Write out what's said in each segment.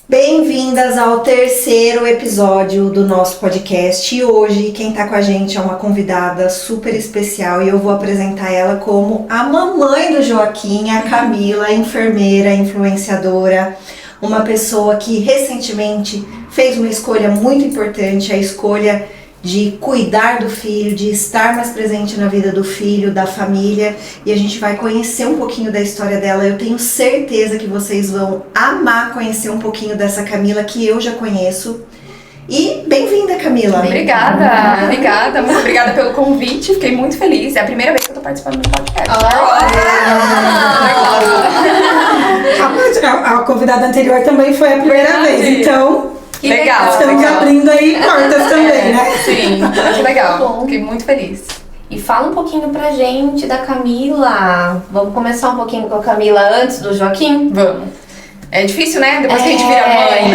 Bem-vindas ao terceiro episódio do nosso podcast. E hoje quem tá com a gente é uma convidada super especial e eu vou apresentar ela como a mamãe do Joaquim, a Camila, enfermeira, influenciadora, uma pessoa que recentemente fez uma escolha muito importante, a escolha de cuidar do filho, de estar mais presente na vida do filho, da família, e a gente vai conhecer um pouquinho da história dela. Eu tenho certeza que vocês vão amar conhecer um pouquinho dessa Camila que eu já conheço. E bem-vinda, Camila. Obrigada, muito obrigada pelo convite, fiquei muito feliz, é a primeira vez que eu tô participando do podcast. A convidada anterior também foi a primeira vez, então... Legal. Estamos abrindo aí portas também, né? Sim, muito legal. Fiquei muito feliz. E fala um pouquinho pra gente da Camila. Vamos começar um pouquinho com a Camila antes do Joaquim? Vamos. É difícil, né? Depois que a gente vira mãe,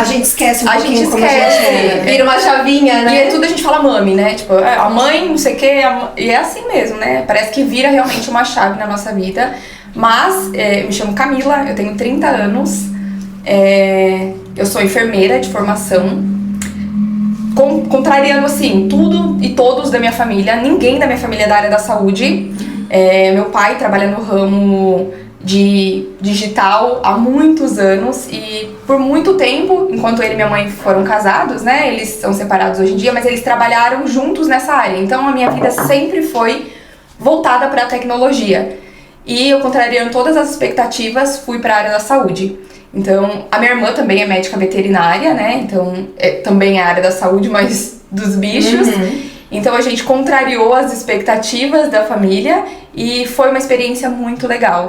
a gente esquece um pouquinho como a gente é. Vira uma chavinha, né? E é tudo a gente fala mami, né? Tipo, a mãe, não sei o quê. E é assim mesmo, né? Parece que vira realmente uma chave na nossa vida. Mas, eu me chamo Camila, eu tenho 30 anos. Eu sou enfermeira de formação, contrariando assim, tudo e todos da minha família. Ninguém da minha família é da área da saúde. Meu pai trabalha no ramo de digital há muitos anos e por muito tempo, enquanto ele e minha mãe foram casados, né, eles são separados hoje em dia, mas eles trabalharam juntos nessa área. Então a minha vida sempre foi voltada para a tecnologia. E eu, contrariando todas as expectativas, fui para a área da saúde. Então, a minha irmã também é médica veterinária, né? Então, também é a área da saúde, mas dos bichos. Então, a gente contrariou as expectativas da família e foi uma experiência muito legal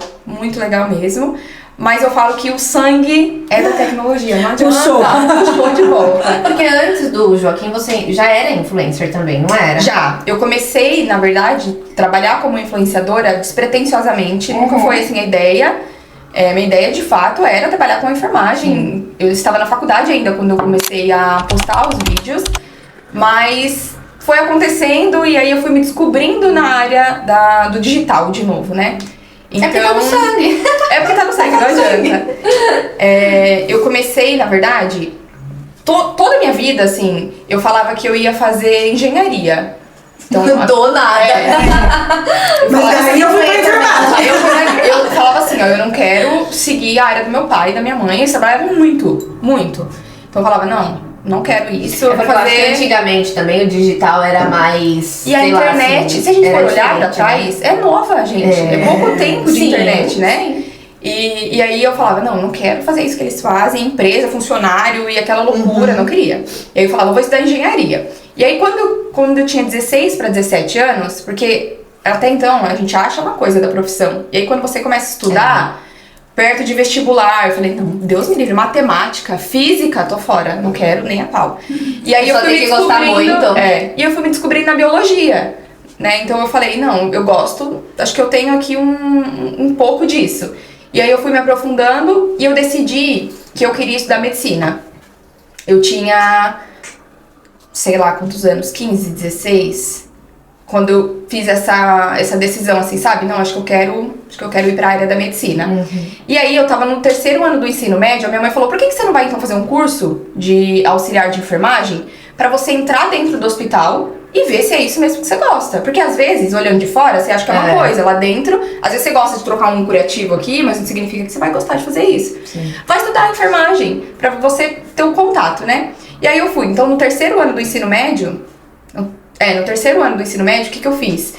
mesmo. Mas eu falo que o sangue é da tecnologia, não adianta. Puxou de volta. Porque antes do Joaquim, você já era influencer também, não era? Já. Eu comecei, na verdade, trabalhar como influenciadora despretensiosamente. Nunca foi assim a ideia. Minha ideia, de fato, era trabalhar com enfermagem. Eu estava na faculdade ainda quando eu comecei a postar os vídeos. Mas foi acontecendo e aí eu fui me descobrindo na área do digital de novo, né? Então, é porque tá no sangue. É porque tá no sangue, não adianta. Eu comecei, na verdade, toda a minha vida, assim, eu falava que eu ia fazer engenharia. Então, do nada. Mas aí eu fui pra enfermagem. Eu falava assim, ó, eu não quero seguir a área do meu pai e da minha mãe. Eles trabalhavam muito, muito. Então eu falava, não quero isso. Eu acho que antigamente também o digital era mais... E a internet, assim, se a gente for olhar pra trás, é nova, gente. É pouco tempo de internet, né? Sim. E aí eu falava, não quero fazer isso que eles fazem, empresa, funcionário e aquela loucura, não queria. E aí eu falava, vou estudar engenharia. E aí quando eu tinha 16 para 17 anos, porque até então a gente acha uma coisa da profissão. E aí quando você começa a estudar, perto de vestibular, eu falei, não, Deus me livre, matemática, física, tô fora, não quero nem a pau. E aí eu fui me descobrindo, e eu fui me descobrindo na biologia, né? Então eu falei, não, eu gosto, acho que eu tenho aqui um pouco disso. E aí eu fui me aprofundando e eu decidi que eu queria estudar medicina. Eu tinha, sei lá quantos anos, 15, 16, quando eu fiz essa decisão, assim, sabe? Não, acho que eu quero ir pra área da medicina. E aí eu tava no terceiro ano do ensino médio, a minha mãe falou, por que você não vai então fazer um curso de auxiliar de enfermagem pra você entrar dentro do hospital e ver se é isso mesmo que você gosta? Porque às vezes, olhando de fora, você acha que é uma coisa, lá dentro, às vezes você gosta de trocar um curativo aqui, mas não significa que você vai gostar de fazer isso. Sim. Vai estudar enfermagem pra você ter um contato, né? E aí eu fui. Então, no terceiro ano do ensino médio, o que eu fiz?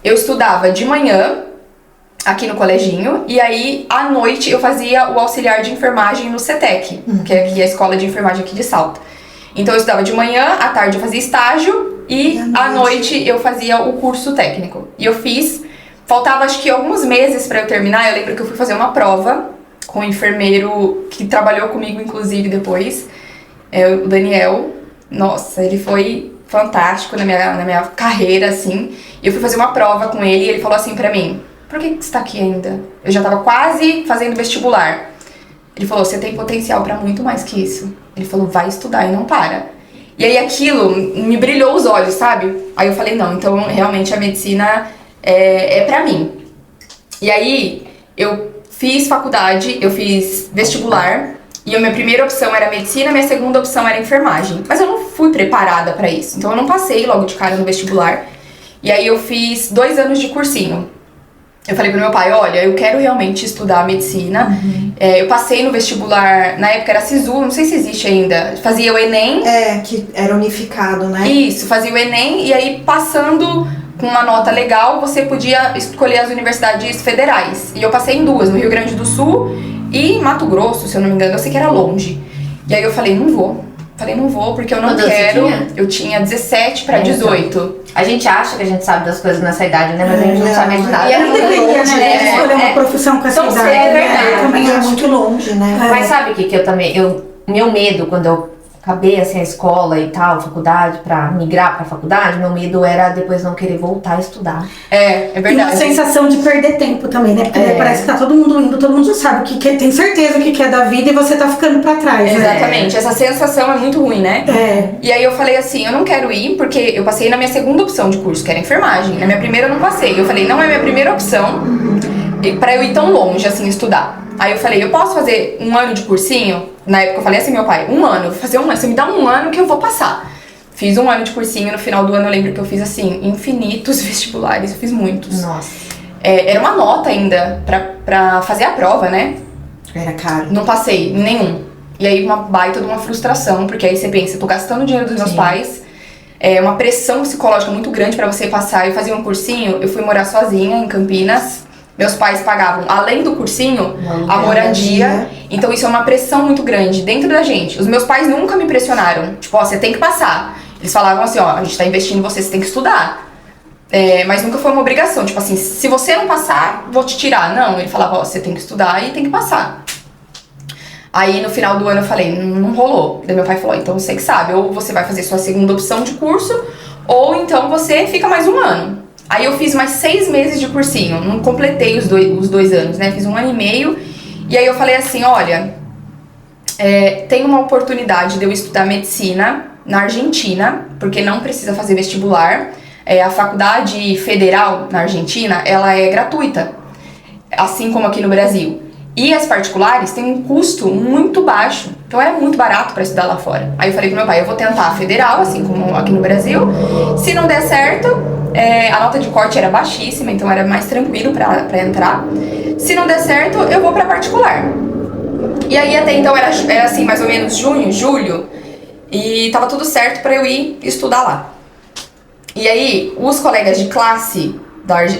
Eu estudava de manhã, aqui no coleginho, e aí, à noite, eu fazia o auxiliar de enfermagem no CETEC, que é aqui a escola de enfermagem aqui de Salto. Então, eu estudava de manhã, à tarde eu fazia estágio, e à noite eu fazia o curso técnico. E eu fiz, faltava acho que alguns meses pra eu terminar, eu lembro que eu fui fazer uma prova com um enfermeiro que trabalhou comigo, inclusive, depois, o Daniel. Nossa, ele foi fantástico na minha carreira, assim. E eu fui fazer uma prova com ele e ele falou assim pra mim, por que você tá aqui ainda? Eu já tava quase fazendo vestibular. Ele falou, você tem potencial pra muito mais que isso. Ele falou, vai estudar e não para. E aí aquilo me brilhou os olhos, sabe? Aí eu falei, não, então realmente a medicina é pra mim. E aí eu fiz faculdade, eu fiz vestibular E a minha primeira opção era medicina, minha segunda opção era enfermagem. Mas eu não fui preparada pra isso, então eu não passei logo de cara no vestibular. E aí eu fiz 2 anos de cursinho. Eu falei pro meu pai, olha, eu quero realmente estudar medicina. Eu passei no vestibular, na época era SISU, não sei se existe ainda. Fazia o Enem. Que era unificado, né? Isso, fazia o Enem e aí passando com uma nota legal, você podia escolher as universidades federais. E eu passei em 2, no Rio Grande do Sul e em Mato Grosso, se eu não me engano, eu sei que era longe. E aí eu falei, não vou. Falei, não vou, porque eu não quero. Eu tinha 17 pra 18. A gente acha que a gente sabe das coisas nessa idade, né? Mas a gente não sabe de nada. E ela deveria, né? Escolher uma profissão com essa Então, idade. é verdade. Também é muito longe, né? Mas sabe o que eu também... Meu medo, quando eu acabei assim a escola e tal, faculdade, pra migrar pra faculdade, meu medo era depois não querer voltar a estudar. É E uma verdade. sensação de perder tempo também, né? Porque daí parece que tá todo mundo indo, todo mundo já sabe o que quer, tem certeza o que quer da vida e você tá ficando pra trás, né? Exatamente, essa sensação é muito ruim, né? E aí eu falei assim, eu não quero ir porque eu passei na minha segunda opção de curso, que era enfermagem. Na minha primeira eu não passei. Eu falei, não é minha primeira opção pra eu ir tão longe, assim, estudar. Aí eu falei, eu posso fazer 1 ano de cursinho? Na época eu falei assim, meu pai, 1 ano, eu vou fazer 1 ano, você me dá 1 ano que eu vou passar. Fiz 1 ano de cursinho, no final do ano eu lembro que eu fiz assim, infinitos vestibulares, eu fiz muitos. Nossa. Era uma nota ainda pra fazer a prova, né? Era caro. Não passei em nenhum. E aí uma baita de uma frustração, porque aí você pensa, eu tô gastando o dinheiro dos meus pais, uma pressão psicológica muito grande pra você passar. Eu fazia um cursinho, eu fui morar sozinha em Campinas. Meus pais pagavam, além do cursinho, a moradia. Então isso é uma pressão muito grande dentro da gente. Os meus pais nunca me pressionaram. Tipo, ó, você tem que passar. Eles falavam assim, ó, a gente tá investindo em você, você tem que estudar. Mas nunca foi uma obrigação. Tipo assim, se você não passar, vou te tirar. Não, ele falava, ó, você tem que estudar e tem que passar. Aí no final do ano eu falei, não rolou. Daí meu pai falou, então você que sabe, ou você vai fazer sua segunda opção de curso, ou então você fica mais 1 ano. Aí eu fiz mais 6 meses de cursinho, não completei os 2 anos, né? Fiz 1 ano e meio. E aí eu falei assim, olha, tem uma oportunidade de eu estudar medicina na Argentina, porque não precisa fazer vestibular. A faculdade federal na Argentina, ela é gratuita, assim como aqui no Brasil. E as particulares têm um custo muito baixo, então era muito barato para estudar lá fora. Aí eu falei pro meu pai, eu vou tentar a federal, assim como aqui no Brasil. Se não der certo, a nota de corte era baixíssima, então era mais tranquilo pra entrar. Se não der certo, eu vou pra particular. E aí até então era assim, mais ou menos junho, julho, e tava tudo certo pra eu ir estudar lá. E aí, os colegas de classe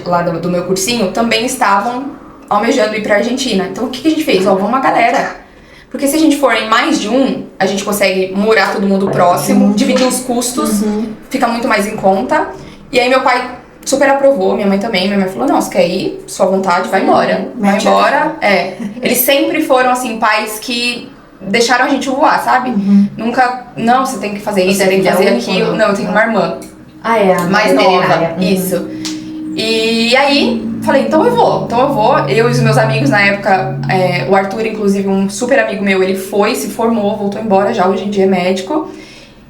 lá do meu cursinho também estavam almejando ir pra Argentina. Então o que a gente fez? Ó, vamos uma galera. Porque se a gente for em mais de um, a gente consegue morar todo mundo próximo, dividir os custos, fica muito mais em conta. E aí meu pai super aprovou, minha mãe também. Minha mãe falou, não, você quer ir? Sua vontade, vai embora. Vai embora. Eles sempre foram, assim, pais que deixaram a gente voar, sabe? Nunca, não, você tem que fazer isso, você tem que fazer aquilo. Não, eu tenho uma irmã. Mais nova. Isso. E aí, falei, então eu vou. Eu e os meus amigos na época, o Arthur, inclusive, um super amigo meu, ele foi, se formou, voltou embora já, hoje em dia é médico.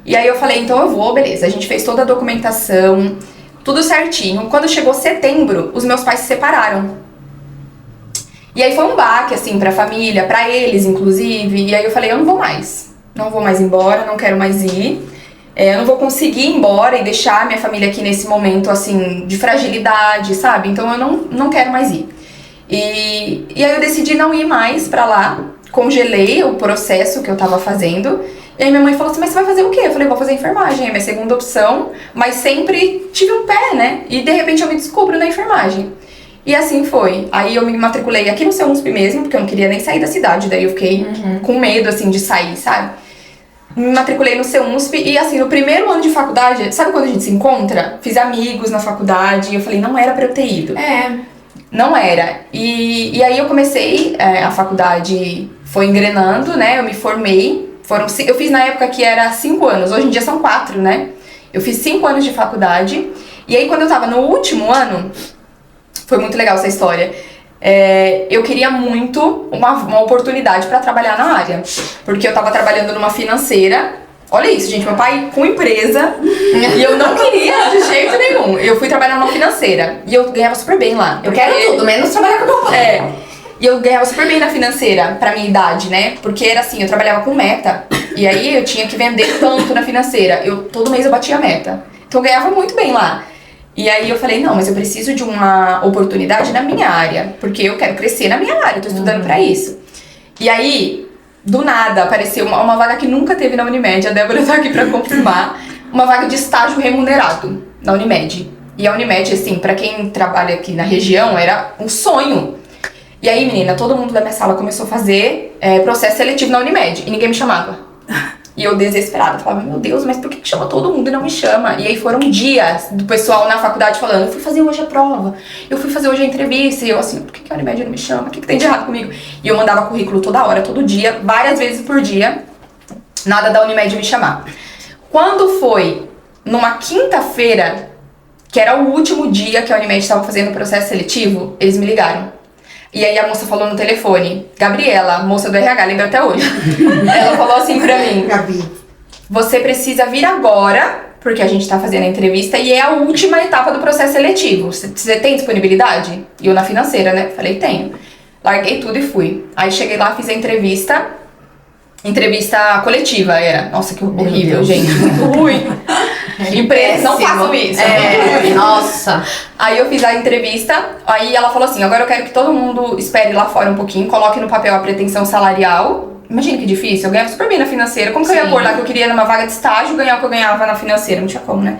E aí eu falei, então eu vou, beleza. A gente fez toda a documentação, tudo certinho. Quando chegou setembro, os meus pais se separaram. E aí foi um baque, assim, pra família, pra eles, inclusive. E aí eu falei, eu não vou mais. Não vou mais embora, não quero mais ir. Eu não vou conseguir ir embora e deixar minha família aqui nesse momento, assim, de fragilidade, sabe? Então eu não quero mais ir. E aí eu decidi não ir mais pra lá. Congelei o processo que eu tava fazendo. E aí minha mãe falou assim, mas você vai fazer o quê? Eu falei, vou fazer enfermagem, é minha segunda opção. Mas sempre tive um pé, né? E de repente eu me descubro na enfermagem. E assim foi. Aí eu me matriculei aqui no CEUNSP mesmo, porque eu não queria nem sair da cidade. Daí eu fiquei com medo, assim, de sair, sabe? Me matriculei no CEUNSP e, assim, no primeiro ano de faculdade, sabe quando a gente se encontra? Fiz amigos na faculdade e eu falei, não era pra eu ter ido. Não era. E aí eu comecei, a faculdade foi engrenando, né? Eu me formei. Eu fiz na época que era 5 anos, hoje em dia são 4, né? Eu fiz 5 anos de faculdade. E aí quando eu tava no último ano, foi muito legal essa história. Eu queria muito uma oportunidade pra trabalhar na área. Porque eu tava trabalhando numa financeira. Olha isso, gente, meu pai com empresa. E eu não queria de jeito nenhum. Eu fui trabalhar numa financeira. E eu ganhava super bem lá. Eu quero tudo, menos trabalhar com meu pai. E eu ganhava super bem na financeira, pra minha idade, né? Porque era assim, eu trabalhava com meta. E aí eu tinha que vender tanto na financeira. Todo mês eu batia a meta. Então eu ganhava muito bem lá. E aí eu falei, não, mas eu preciso de uma oportunidade na minha área. Porque eu quero crescer na minha área, eu tô estudando pra isso. E aí, do nada, apareceu uma vaga que nunca teve na Unimed. A Débora tá aqui pra confirmar. Uma vaga de estágio remunerado na Unimed. E a Unimed, assim, pra quem trabalha aqui na região, era um sonho. E aí, menina, todo mundo da minha sala começou a fazer processo seletivo na Unimed. E ninguém me chamava. E eu desesperada, falava, meu Deus, mas por que chama todo mundo e não me chama? E aí foram dias do pessoal na faculdade falando, eu fui fazer hoje a prova, eu fui fazer hoje a entrevista. E eu assim, por que a Unimed não me chama? O que tem de errado comigo? E eu mandava currículo toda hora, todo dia, várias vezes por dia. Nada da Unimed me chamar. Quando foi numa quinta-feira, que era o último dia que a Unimed estava fazendo o processo seletivo, eles me ligaram. E aí a moça falou no telefone, Gabriela, moça do RH, lembra até hoje. Ela falou assim pra mim, Gabi, você precisa vir agora, porque a gente tá fazendo a entrevista e é a última etapa do processo seletivo. Você tem disponibilidade? E eu na financeira, né? Falei, tenho. Larguei tudo e fui. Aí cheguei lá, fiz a entrevista coletiva era. Nossa, que horrível, gente, muito ruim. Empresas, não façam isso. Nossa. Aí eu fiz a entrevista, aí ela falou assim, agora eu quero que todo mundo espere lá fora um pouquinho, coloque no papel a pretensão salarial. Imagina que difícil, eu ganhava super bem na financeira. Como que eu ia pôr lá que eu queria numa vaga de estágio ganhar o que eu ganhava na financeira? Não tinha como, né?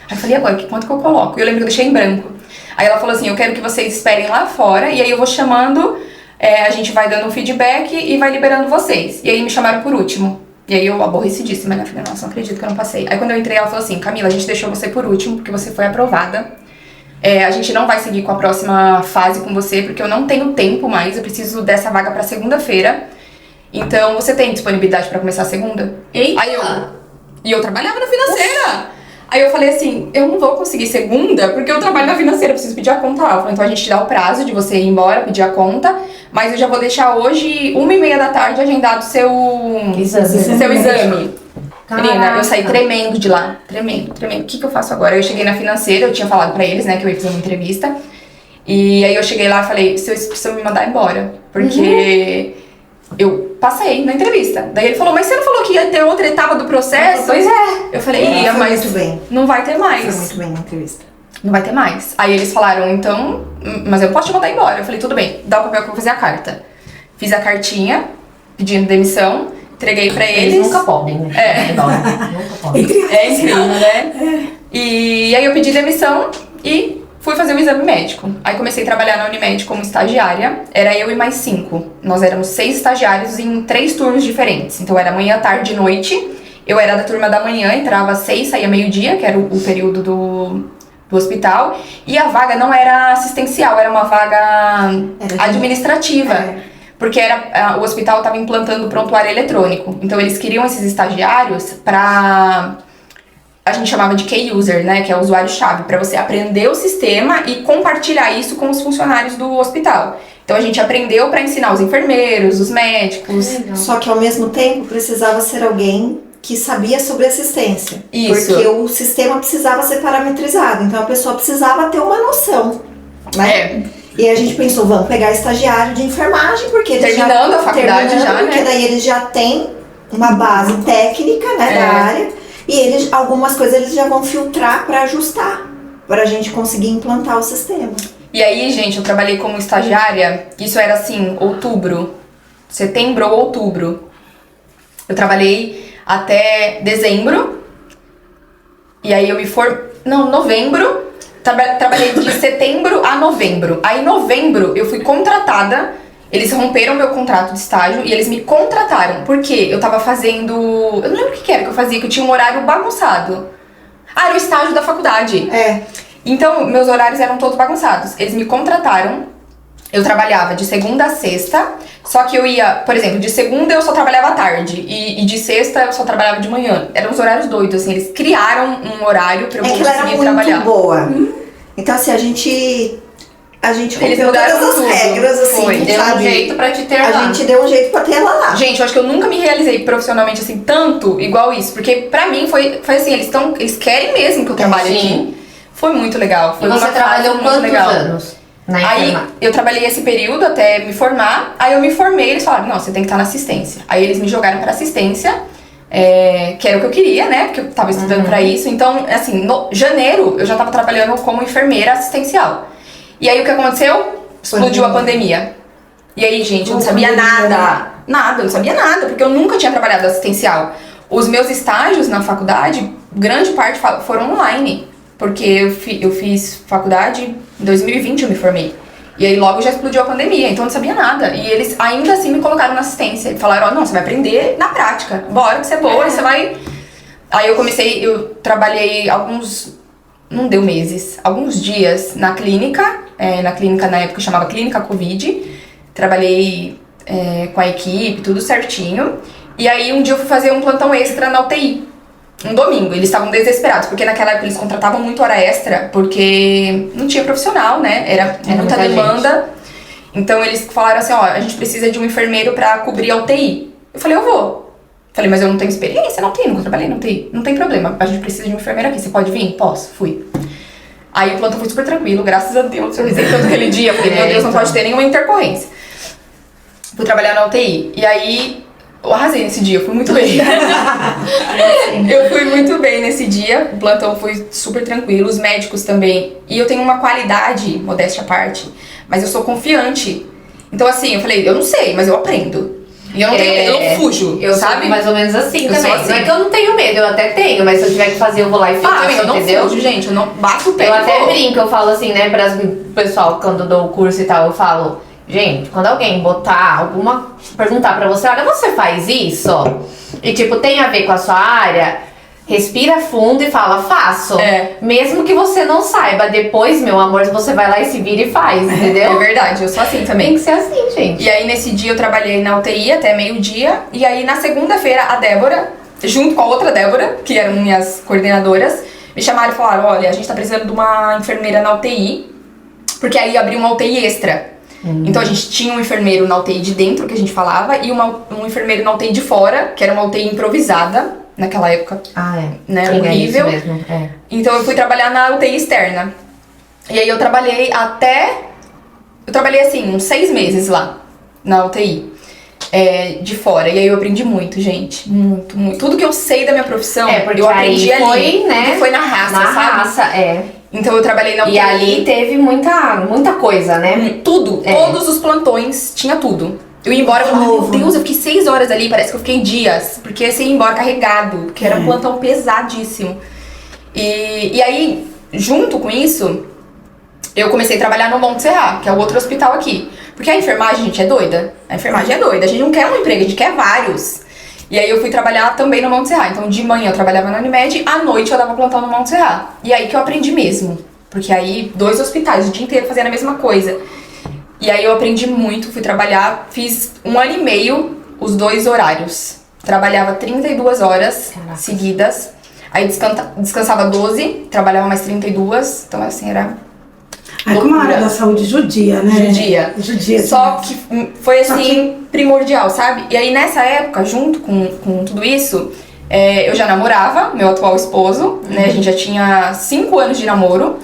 Aí eu falei, agora, quanto que eu coloco? E eu lembro que eu deixei em branco. Aí ela falou assim, eu quero que vocês esperem lá fora, e aí eu vou chamando, a gente vai dando um feedback e vai liberando vocês. E aí me chamaram por último. E aí eu aborrecidíssima, né? Falei, nossa, não acredito que eu não passei. Aí quando eu entrei, ela falou assim, Camila, a gente deixou você por último, porque você foi aprovada. A gente não vai seguir com a próxima fase com você, porque eu não tenho tempo mais, eu preciso dessa vaga pra segunda-feira. Então, você tem disponibilidade pra começar a segunda? Eita! E eu trabalhava na financeira. Aí eu falei assim, eu não vou conseguir segunda, porque eu trabalho na financeira, eu preciso pedir a conta. Ela falou, então a gente dá o prazo de você ir embora, pedir a conta, mas eu já vou deixar hoje, 1h30 da tarde, agendado seu exame. Caraca. Menina, eu saí tremendo de lá, tremendo. O que eu faço agora? Eu cheguei na financeira, eu tinha falado pra eles, né, que eu ia fazer uma entrevista. E aí eu cheguei lá e falei, vocês precisam me mandar embora, porque eu passei na entrevista. Daí ele falou, mas você não falou que ia ter outra etapa do processo? Pois é. Eu falei, ia, foi mas muito bem. não vai ter mais. Foi muito bem na entrevista. Não vai ter mais. Aí eles falaram, então, mas eu posso te mandar embora. Eu falei, tudo bem, dá o papel que eu vou fazer a carta. Fiz a cartinha, pedindo demissão, entreguei pra eles. Eles nunca podem, né? Nunca podem. É incrível, né? E aí eu pedi demissão e fui fazer o exame médico. Aí comecei a trabalhar na Unimed como estagiária. Era eu e mais 5. Nós éramos 6 estagiários em 3 turnos diferentes. Então era manhã, tarde e noite. Eu era da turma da manhã, entrava às 6, saía meio-dia, que era o período do hospital. E a vaga não era assistencial, era uma vaga administrativa. Porque o hospital estava implantando prontuário eletrônico. Então eles queriam esses estagiários para... A gente chamava de key user, né, que é o usuário-chave, para você aprender o sistema e compartilhar isso com os funcionários do hospital. Então a gente aprendeu para ensinar os enfermeiros, os médicos. Legal. Só que ao mesmo tempo precisava ser alguém que sabia sobre assistência. Isso. Porque o sistema precisava ser parametrizado, então a pessoa precisava ter uma noção, né? E a gente pensou, vamos pegar estagiário de enfermagem, porque eles Terminando a faculdade já, porque né? daí eles já têm uma base técnica, né, da área. E eles, algumas coisas eles já vão filtrar para ajustar, para a gente conseguir implantar o sistema. E aí, gente, eu trabalhei como estagiária, isso era assim, setembro ou outubro. Eu trabalhei até dezembro, e aí eu novembro, trabalhei de setembro a novembro. Aí em novembro eu fui contratada. Eles romperam meu contrato de estágio e eles me contrataram, porque eu tava fazendo... Eu não lembro o que era que eu fazia, que eu tinha um horário bagunçado. Era o estágio da faculdade. Então, meus horários eram todos bagunçados. Eles me contrataram, eu trabalhava de segunda a sexta, só que eu ia... Por exemplo, de segunda eu só trabalhava à tarde, e de sexta eu só trabalhava de manhã. Eram uns horários doidos, assim, eles criaram um horário pra eu conseguir trabalhar. É que ela era muito boa. Então, assim, a gente eles rompeu mudaram todas as tudo. regras, assim, Foi. Deu sabe? um jeito pra te ter A lá. gente deu um jeito pra ter ela lá. Gente, eu acho que eu nunca me realizei profissionalmente assim, tanto igual isso. Porque pra mim foi assim, eles querem mesmo que eu trabalhe Sim. aqui. Foi muito legal. Foi E você uma fase trabalhou muito quantos legal. anos? Aí eu trabalhei esse período até me formar, aí eu me formei, eles falaram, não, você tem que estar na assistência. Aí eles me jogaram para assistência, que era o que eu queria, né, porque eu tava estudando pra isso. Então, assim, no janeiro eu já tava trabalhando como enfermeira assistencial. E aí o que aconteceu? Explodiu a pandemia. E aí, gente, eu não sabia nada. Nada, eu não sabia nada, porque eu nunca tinha trabalhado assistencial. Os meus estágios na faculdade, grande parte foram online. Porque eu fiz faculdade em 2020, eu me formei. E aí logo já explodiu a pandemia, então eu não sabia nada. E eles ainda assim me colocaram na assistência. E falaram, não, você vai aprender na prática. Bora que você é boa, você vai... Aí eu trabalhei não deu meses, alguns dias na clínica na época chamava Clínica Covid. Trabalhei com a equipe, tudo certinho. E aí um dia eu fui fazer um plantão extra na UTI. Um domingo, eles estavam desesperados, porque naquela época eles contratavam muito hora extra, porque não tinha profissional, né? Era muita demanda. Gente. Então eles falaram assim, ó, a gente precisa de um enfermeiro pra cobrir a UTI. Eu falei, eu vou. Falei, mas eu não tenho experiência, nunca trabalhei na UTI. Não tem problema, a gente precisa de um enfermeiro aqui, você pode vir? Posso, fui. Aí o plantão foi super tranquilo, graças a Deus, eu rezei tanto aquele dia, porque meu Deus, não pode ter nenhuma intercorrência. Fui trabalhar na UTI, e aí... Eu arrasei nesse dia, eu fui muito bem. Eu fui muito bem nesse dia, o plantão foi super tranquilo, os médicos também. E eu tenho uma qualidade, modéstia à parte, mas eu sou confiante. Então assim, eu falei, eu não sei, mas eu aprendo. E eu não tenho medo, eu não fujo, eu sabe? Sou mais ou menos assim eu também. Assim. Não é que eu não tenho medo, eu até tenho, mas se eu tiver que fazer, eu vou lá e faço, eu não entendeu? Fujo, gente, eu não bato o pé. Eu até brinco, eu falo assim, né, para o pessoal, quando eu dou o curso e tal, eu falo... Gente, quando alguém perguntar pra você, olha, você faz isso? E tipo, tem a ver com a sua área, respira fundo e fala, faço. Mesmo que você não saiba, depois, meu amor, você vai lá e se vira e faz, entendeu? É verdade, eu sou assim também. Tem que ser assim, gente. E aí nesse dia eu trabalhei na UTI até meio-dia, e aí na segunda-feira a Débora, junto com a outra Débora, que eram minhas coordenadoras, me chamaram e falaram, olha, a gente tá precisando de uma enfermeira na UTI, porque aí abriu uma UTI extra. Então a gente tinha um enfermeiro na UTI de dentro, que a gente falava, e um enfermeiro na UTI de fora, que era uma UTI improvisada, naquela época. Né, horrível. Isso mesmo, Então eu fui trabalhar na UTI externa. E aí eu trabalhei assim, uns 6 meses lá, na UTI. De fora. E aí eu aprendi muito, gente. Muito, muito. Tudo que eu sei da minha profissão, porque eu aprendi aí foi, ali. Né? Foi na raça, na sabe? Raça, Então eu trabalhei na UTI. E ali teve muita coisa, né? Tudo. Todos os plantões, tinha tudo. Eu ia embora e falava, meu Deus, eu fiquei 6 horas ali, parece que eu fiquei dias. Porque você ia embora carregado, porque era um plantão pesadíssimo. E aí, junto com isso, eu comecei a trabalhar no Monte Serra, que é o outro hospital aqui. Porque a enfermagem, gente, é doida. A enfermagem é doida. A gente não quer um emprego, a gente quer vários. E aí eu fui trabalhar também no Monte Serra. Então de manhã eu trabalhava na Unimed, à noite eu dava plantão no Monte Serra. E aí que eu aprendi mesmo. Porque aí 2 hospitais, o dia inteiro fazendo a mesma coisa. E aí eu aprendi muito, fui trabalhar, fiz 1 ano e meio os 2 horários. Trabalhava 32 horas seguidas. Aí descansava 12, trabalhava mais 32. Então assim, era... como a área da saúde judia, né? Judia. Só que foi assim, primordial, sabe? E aí nessa época, junto com tudo isso, eu já namorava, meu atual esposo, né? A gente já tinha 5 anos de namoro.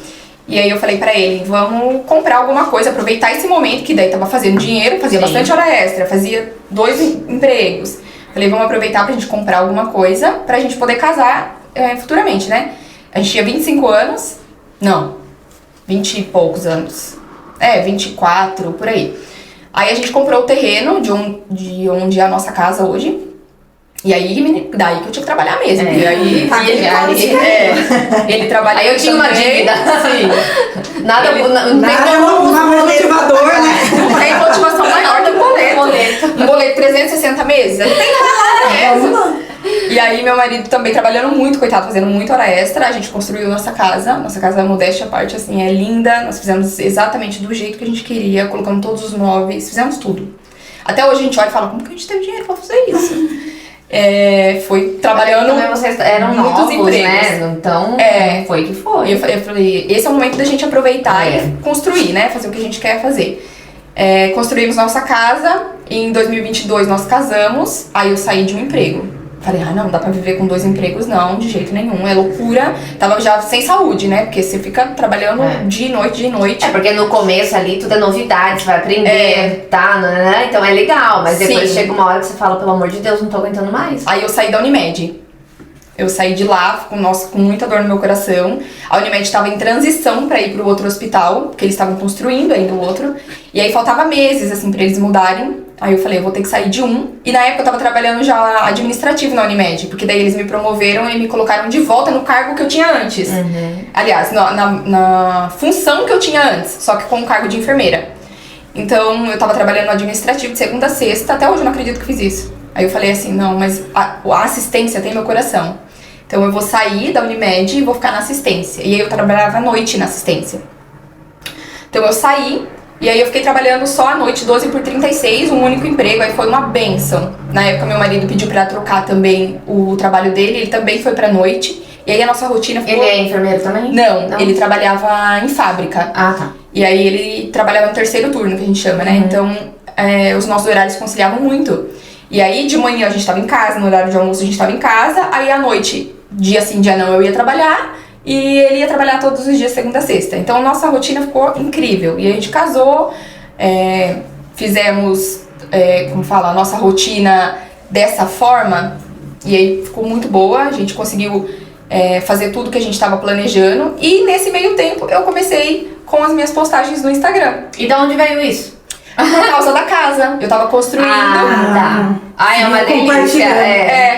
E aí eu falei pra ele, vamos comprar alguma coisa, aproveitar esse momento, que daí tava fazendo dinheiro, fazia bastante hora extra, fazia 2 empregos. Falei, vamos aproveitar pra gente comprar alguma coisa, pra gente poder casar futuramente, né? A gente tinha 25 anos, não, 20 e poucos anos. 24, por aí. Aí a gente comprou o terreno de onde é a nossa casa hoje. E aí, daí que eu tinha que trabalhar mesmo. E aí, ele trabalha. Aí eu tinha uma dívida. Sim. Nada motivador, né? Não tem motivação maior do boleto. Um boleto de 360 meses. Não tem nada. E aí meu marido também trabalhando muito, coitado, fazendo muita hora extra. A gente construiu nossa casa. Nossa casa, modéstia à parte, assim, é linda. Nós fizemos exatamente do jeito que a gente queria. Colocamos todos os móveis, fizemos tudo. Até hoje a gente olha e fala, como que a gente teve dinheiro pra fazer isso? Foi trabalhando. Também vocês eram muitos novos, empregos. Né? Então, foi que foi. E eu falei, esse é o momento da gente aproveitar e construir, né? Fazer o que a gente quer fazer. Construímos nossa casa. Em 2022 nós casamos. Aí eu saí de um emprego. Falei, não dá pra viver com 2 empregos, não, de jeito nenhum, é loucura. Tava já sem saúde, né? Porque você fica trabalhando dia e noite. É, porque no começo ali tudo é novidade, você vai aprender, tá, né? Então é legal, mas depois chega uma hora que você fala, pelo amor de Deus, não tô aguentando mais. Aí eu saí da Unimed. Eu saí de lá com muita dor no meu coração. A Unimed estava em transição para ir pro outro hospital, porque eles estavam construindo ainda o outro. E aí faltava meses, assim, pra eles mudarem. Aí eu falei, eu vou ter que sair de um. E na época eu tava trabalhando já administrativo na Unimed, porque daí eles me promoveram e me colocaram de volta no cargo que eu tinha antes. Aliás, na função que eu tinha antes, só que com o cargo de enfermeira. Então eu tava trabalhando no administrativo de segunda a sexta, até hoje eu não acredito que fiz isso. Aí eu falei assim, não, mas a assistência tem meu coração. Então eu vou sair da Unimed e vou ficar na assistência. E aí eu trabalhava à noite na assistência. Então eu saí, e aí eu fiquei trabalhando só à noite, 12 por 36, um único emprego, aí foi uma bênção. Na época meu marido pediu pra trocar também o trabalho dele, ele também foi pra noite. E aí a nossa rotina ficou... Ele é enfermeiro também? Não, ele trabalhava em fábrica. Ah, tá. E aí ele trabalhava no terceiro turno, que a gente chama, né? Então os nossos horários conciliavam muito. E aí de manhã a gente tava em casa, no horário de almoço a gente tava em casa, aí à noite, dia sim, dia não, eu ia trabalhar. E ele ia trabalhar todos os dias, segunda a sexta. Então a nossa rotina ficou incrível. E a gente casou, fizemos, a nossa rotina dessa forma. E aí ficou muito boa, a gente conseguiu fazer tudo que a gente estava planejando. E nesse meio tempo eu comecei com as minhas postagens no Instagram. E de onde veio isso? Por causa da casa. Eu tava construindo. Ah, tá. É uma delícia.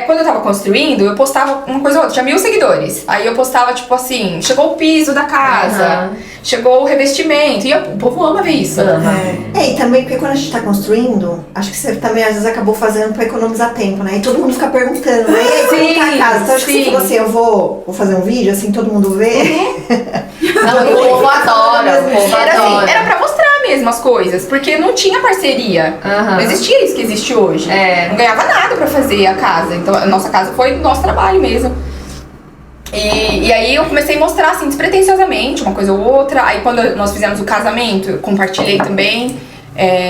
Quando eu tava construindo, eu postava uma coisa ou outra. Tinha 1.000 seguidores. Aí eu postava, tipo assim, chegou o piso da casa, chegou o revestimento. E o povo ama ver isso. E também porque quando a gente tá construindo, acho que você também às vezes acabou fazendo pra economizar tempo, né? E todo mundo fica perguntando, né? E aí, como tá a casa? Então acho que você falou assim, eu vou fazer um vídeo, assim, todo mundo vê. Não, o povo adora. Era pra mostrar mesmo as coisas, porque não tinha parceria. Não existia isso que existe hoje. Não ganhava nada pra fazer a casa. Então a nossa casa foi do nosso trabalho mesmo. E aí eu comecei a mostrar assim, despretensiosamente, uma coisa ou outra. Aí quando nós fizemos o casamento, eu compartilhei também.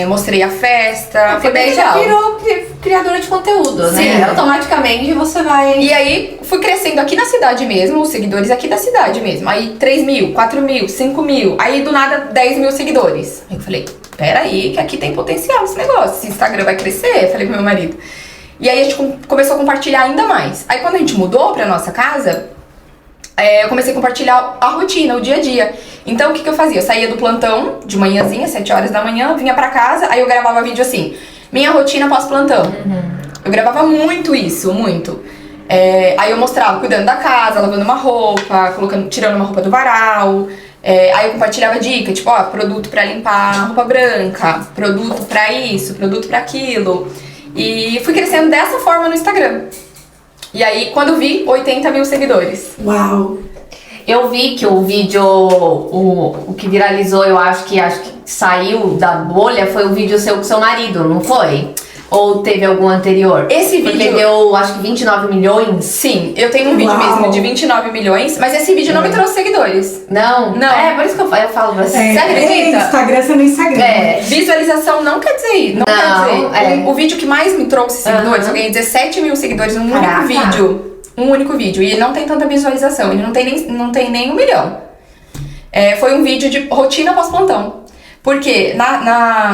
Mostrei a festa. Foi bem legal. Já virou criadora de conteúdo, né? Sim. Automaticamente você vai... E aí fui crescendo aqui na cidade mesmo, os seguidores aqui da cidade mesmo. Aí 3.000, 4.000, 5.000. Aí do nada 10.000 seguidores. Aí eu falei, peraí, que aqui tem potencial esse negócio. Esse Instagram vai crescer, falei pro meu marido. E aí a gente começou a compartilhar ainda mais. Aí quando a gente mudou pra nossa casa, eu comecei a compartilhar a rotina, o dia a dia. Então o que eu fazia? Eu saía do plantão de manhãzinha, 7 horas da manhã, vinha pra casa, aí eu gravava vídeo assim, minha rotina pós-plantão. Eu gravava muito isso, muito. Aí eu mostrava cuidando da casa, lavando uma roupa, tirando uma roupa do varal. Aí eu compartilhava dica, tipo, produto pra limpar roupa branca, produto pra isso, produto pra aquilo. E fui crescendo dessa forma no Instagram. E aí, quando eu vi, 80.000 seguidores. Uau! Eu vi que o vídeo, o que viralizou, eu acho que saiu da bolha, foi o vídeo seu com seu marido, não foi? Ou teve algum anterior? Esse vídeo... Porque deu, acho que 29 milhões. Sim, eu tenho um vídeo mesmo de 29 milhões, mas esse vídeo não me trouxe seguidores. Não? Não. Por isso que eu falo pra você. Você acredita? Instagram, você no Instagram. Visualização não quer dizer, não quer dizer. O vídeo que mais me trouxe seguidores, eu ganhei 17.000 seguidores num único vídeo. Um único vídeo. E ele não tem tanta visualização, ele não tem nem 1 milhão. Foi um vídeo de rotina pós-plantão. Porque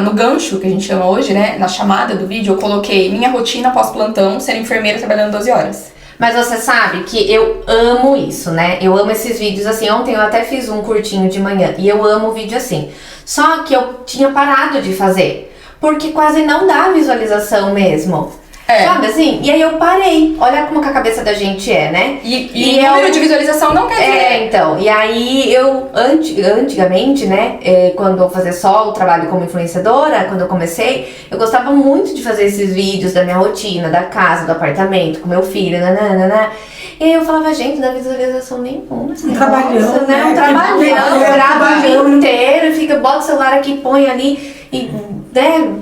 no gancho, que a gente chama hoje, né? Na chamada do vídeo, eu coloquei minha rotina pós-plantão, ser enfermeira trabalhando 12 horas. Mas você sabe que eu amo isso, né? Eu amo esses vídeos assim. Ontem eu até fiz um curtinho de manhã e eu amo o vídeo assim. Só que eu tinha parado de fazer, porque quase não dá visualização mesmo. Sabe assim? E aí eu parei. Olha como que a cabeça da gente né? E o número de visualização não quer dizer. Então. E aí eu, antigamente, né? Quando eu fazia só o trabalho como influenciadora, quando eu comecei, eu gostava muito de fazer esses vídeos da minha rotina, da casa, do apartamento, com meu filho, nananana. E aí eu falava, gente, não dá visualização nenhuma. Assim, Trabalhando, né? Um trabalhando, grava o dia inteiro, bota o celular aqui, põe ali e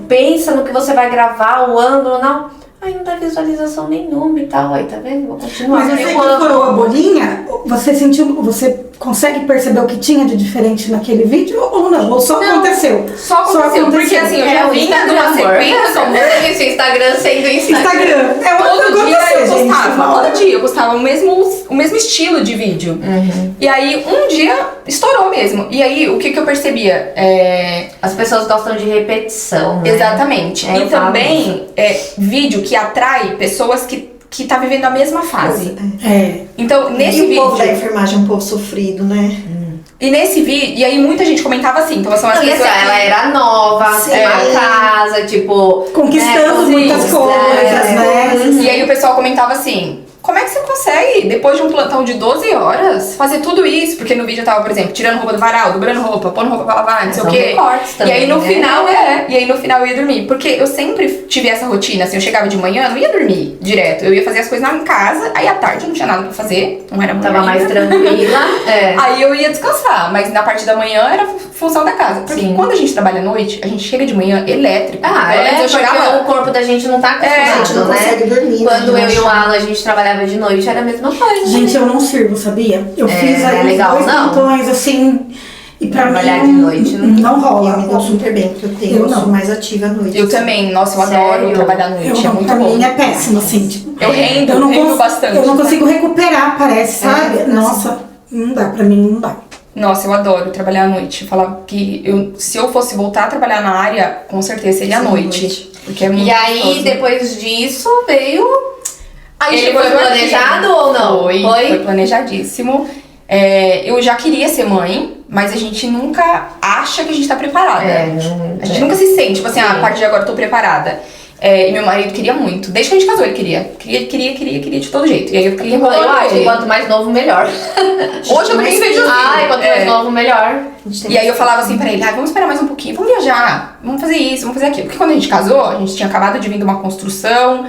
pensa no que você vai gravar, o ângulo, não. Aí não dá visualização nenhuma e tal, aí tá vendo? Vou continuar. Mas você que furou a bolinha, você consegue perceber o que tinha de diferente naquele vídeo ou não? Ou só aconteceu? Só aconteceu, porque assim, eu já vinha de uma sequência. Esse Instagram sendo Instagram. Todo dia eu eu postava o mesmo estilo de vídeo. E aí, um dia, estourou mesmo. E aí, o que eu percebia? As pessoas gostam de repetição, né? Exatamente. Eu E falo também, vídeo que atrai pessoas que tá vivendo a mesma fase. Então, nesse E vídeo... o povo da enfermagem é um povo sofrido, né? E nesse vídeo... E aí, muita gente comentava assim. Então, são as Não, e assim, pessoas ela era nova, Sim. uma casa, tipo... Conquistando né, muitas coisas, né? E aí o pessoal comentava assim, como é que você consegue, depois de um plantão de 12 horas, fazer tudo isso? Porque no vídeo eu tava, por exemplo, tirando roupa do varal, dobrando roupa, pondo roupa pra lavar, não sei São o quê. recortes também, e aí no né? final, e aí no final eu ia dormir. Porque eu sempre tive essa rotina, assim, eu chegava de manhã, não ia dormir direto. Eu ia fazer as coisas em casa, aí à tarde eu não tinha nada pra fazer, não era mulher Tava mais ainda. tranquila. Aí eu ia descansar, mas na parte da manhã era função da casa. Porque Sim. quando a gente trabalha à noite, a gente chega de manhã elétrico. Ah, Pelo menos eu porque chegava... o corpo da gente não tá A gente acostumado, não né? consegue dormir. Quando né? eu e o Alan, a gente trabalhava de noite, era a mesma coisa. Gente, eu não sirvo, sabia? Eu fiz aí legal, dois não? plantões, assim, e pra Trabalhar mim de noite, não rola. Eu me dou super bem, porque eu não. sou mais ativa à noite. Eu também, nossa, eu adoro Sério? trabalhar à noite, é muito pra bom. mim é péssimo, assim, tipo, Eu rendo bastante. Eu não consigo recuperar, parece, sabe? Nossa, não dá, pra mim não dá. Nossa, eu adoro trabalhar à noite. Falar que se eu fosse voltar a trabalhar na área, com certeza seria à noite. Porque é muito E aí, gostoso. depois disso, veio... Aí Ele chegou foi aqui. planejado ou não? Foi planejadíssimo. Eu já queria ser mãe, mas a gente nunca acha que a gente tá preparada. A gente nunca se sente, tipo assim, a partir de agora eu tô preparada. E meu marido queria muito. Desde que a gente casou, ele queria. Queria de todo jeito. E aí eu fiquei enrolando ele. Quanto mais novo, melhor. Hoje eu também vejo assim. Ai, quanto mais novo, melhor. E aí eu falava assim pra ele, vamos esperar mais um pouquinho, vamos viajar, vamos fazer isso, vamos fazer aquilo. Porque quando a gente casou, a gente tinha acabado de vir de uma construção,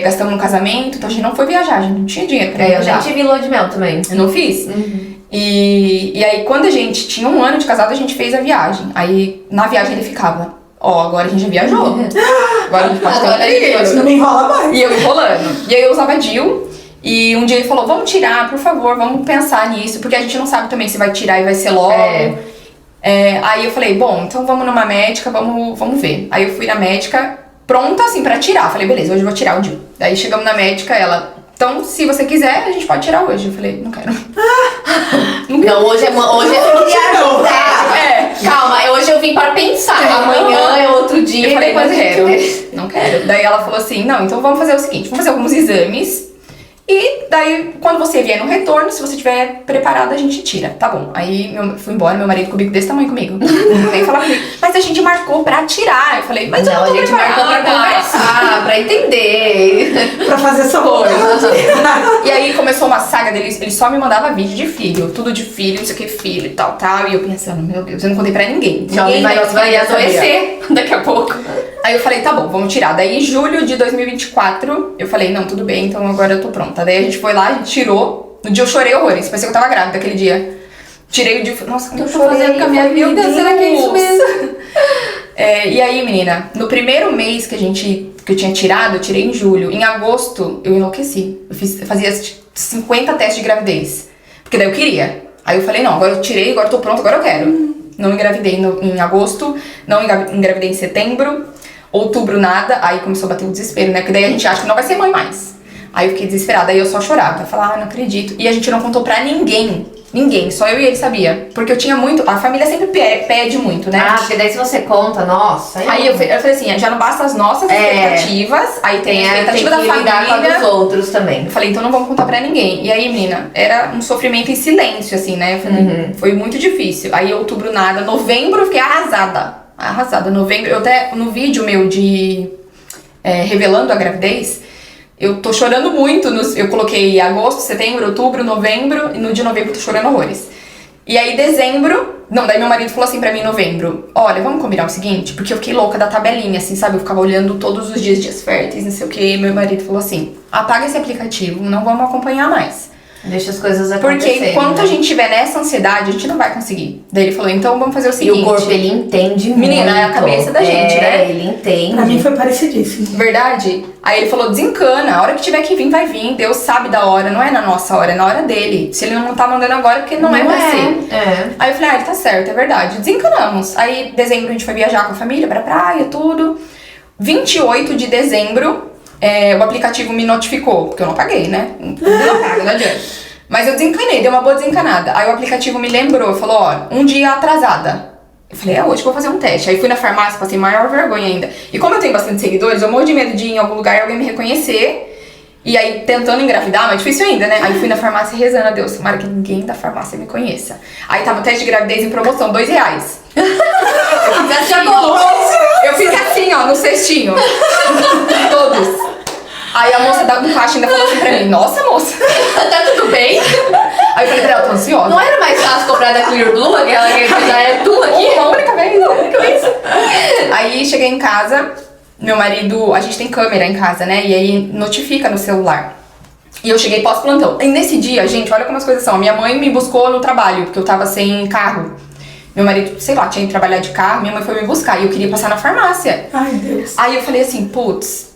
gastamos no casamento, então a gente não foi viajar, a gente não tinha dinheiro pra A viajar. gente viu lua de mel também. Eu não fiz. E aí quando a gente tinha 1 ano de casado, a gente fez a viagem. Aí na viagem ele ficava, agora a gente já viajou. Agora a gente pode ter Não me enrola mais. E eu enrolando. E aí eu usava DIU. E um dia ele falou, vamos tirar, por favor, vamos pensar nisso. Porque a gente não sabe também se vai tirar e vai ser logo. Aí eu falei, bom, então vamos numa médica, vamos ver. Aí eu fui na médica, pronta assim pra tirar. Falei, beleza, hoje eu vou tirar o DIU. Daí chegamos na médica, ela... Então, se você quiser, a gente pode tirar hoje. Eu falei, não quero. Não, hoje eu queria ajudar. Calma, hoje eu vim para pensar. Amanhã é outro dia. Eu falei, depois não a gente quero, vê. não quero. Daí ela falou assim, não, então vamos fazer o seguinte, vamos fazer alguns exames. E daí, quando você vier no retorno, se você estiver preparada, a gente tira. Tá bom. Aí fui embora, meu marido comigo desse tamanho comigo. Veio falar comigo, mas a gente marcou pra tirar. Eu falei, mas Não, eu não a tô gente marcou pra preparada. conversar, pra entender. Pra fazer sabor. E aí começou uma saga dele, ele só me mandava vídeo de filho, tudo de filho, não sei o que, filho e tal. E eu pensando, meu Deus, eu não contei pra ninguém. Ninguém vai adoecer daqui a pouco. Aí eu falei, tá bom, vamos tirar. Daí em julho de 2024, eu falei, não, tudo bem, então agora eu tô pronta. Daí a gente foi lá, a gente tirou. No dia eu chorei horrores, parecia que eu tava grávida aquele dia. Tirei o dia, nossa, o que eu tô fazendo com a minha vida? Será que é isso mesmo? E aí, menina, no primeiro mês que eu tinha tirado, eu tirei em julho. Em agosto, eu enlouqueci. Eu fazia 50 testes de gravidez. Porque daí eu queria. Aí eu falei, não, agora eu tirei, agora eu tô pronta, agora eu quero. Não engravidei em agosto, não engravidei em setembro, outubro nada. Aí começou a bater o desespero, né? Porque daí a gente acha que não vai ser mãe mais. Aí eu fiquei desesperada, aí eu só chorava. Falava, não acredito. E a gente não contou pra ninguém. Ninguém, só eu e ele sabia. Porque eu tinha muito... A família sempre pede muito, né? Porque daí se você conta, nossa... Aí eu falei assim, já não basta as nossas expectativas, aí tem a expectativa da que lidar com a família. dos outros também. Eu falei, então não vamos contar pra ninguém. E aí, menina, era um sofrimento em silêncio, assim, né? Eu falei, foi muito difícil. Aí outubro nada, novembro eu fiquei arrasada. Novembro, eu até no vídeo meu de revelando a gravidez, eu tô chorando muito, eu coloquei agosto, setembro, outubro, novembro, e no de novembro eu tô chorando horrores. E aí dezembro, daí meu marido falou assim pra mim em novembro, olha, vamos combinar o seguinte, porque eu fiquei louca da tabelinha, assim, sabe, eu ficava olhando todos os dias férteis, não sei o que, e meu marido falou assim, apaga esse aplicativo, não vamos acompanhar mais. Deixa as coisas acontecerem. Porque enquanto a gente tiver nessa ansiedade, a gente não vai conseguir. Daí ele falou, então vamos fazer o E seguinte. o corpo, ele entende muito. Menina, é a cabeça da gente, né? Ele entende. Pra mim foi parecidíssimo. Verdade? Aí ele falou, desencana, a hora que tiver que vir, vai vir. Deus sabe da hora, não é na nossa hora, é na hora dele. Se ele não tá mandando agora, porque não é pra ser. Aí eu falei, ele tá certo, é verdade. Desencanamos. Aí, dezembro, a gente foi viajar com a família pra praia, tudo. 28 de dezembro, o aplicativo me notificou, porque eu não paguei, né? Não paga, não adianta. Mas eu desencanei, dei uma boa desencanada. Aí o aplicativo me lembrou, falou, ó, um dia atrasada. Eu falei, hoje que eu vou fazer um teste. Aí fui na farmácia, passei maior vergonha ainda. E como eu tenho bastante seguidores, eu morro de medo de ir em algum lugar e alguém me reconhecer. E aí, tentando engravidar, mas difícil ainda, né? Aí fui na farmácia rezando a Deus, tomara que ninguém da farmácia me conheça. Aí tava o teste de gravidez em promoção, R$2. Eu fiz assim, ó, no cestinho. Todos. Aí a moça do caixa ainda falou assim pra mim, nossa, moça, Tá tudo bem? Aí eu falei pra ela, tô ansiosa. Não era mais fácil comprar da Clear Blue, aquela que já é tua aqui? Uma única vez. Aí cheguei em casa, meu marido, a gente tem câmera em casa, né? E aí notifica no celular. E eu cheguei pós-plantão. E nesse dia, gente, olha como as coisas são. Minha mãe me buscou no trabalho, porque eu tava sem carro. Meu marido, sei lá, tinha que trabalhar de carro, minha mãe foi me buscar e eu queria passar na farmácia. Ai, Deus. Aí eu falei assim, putz,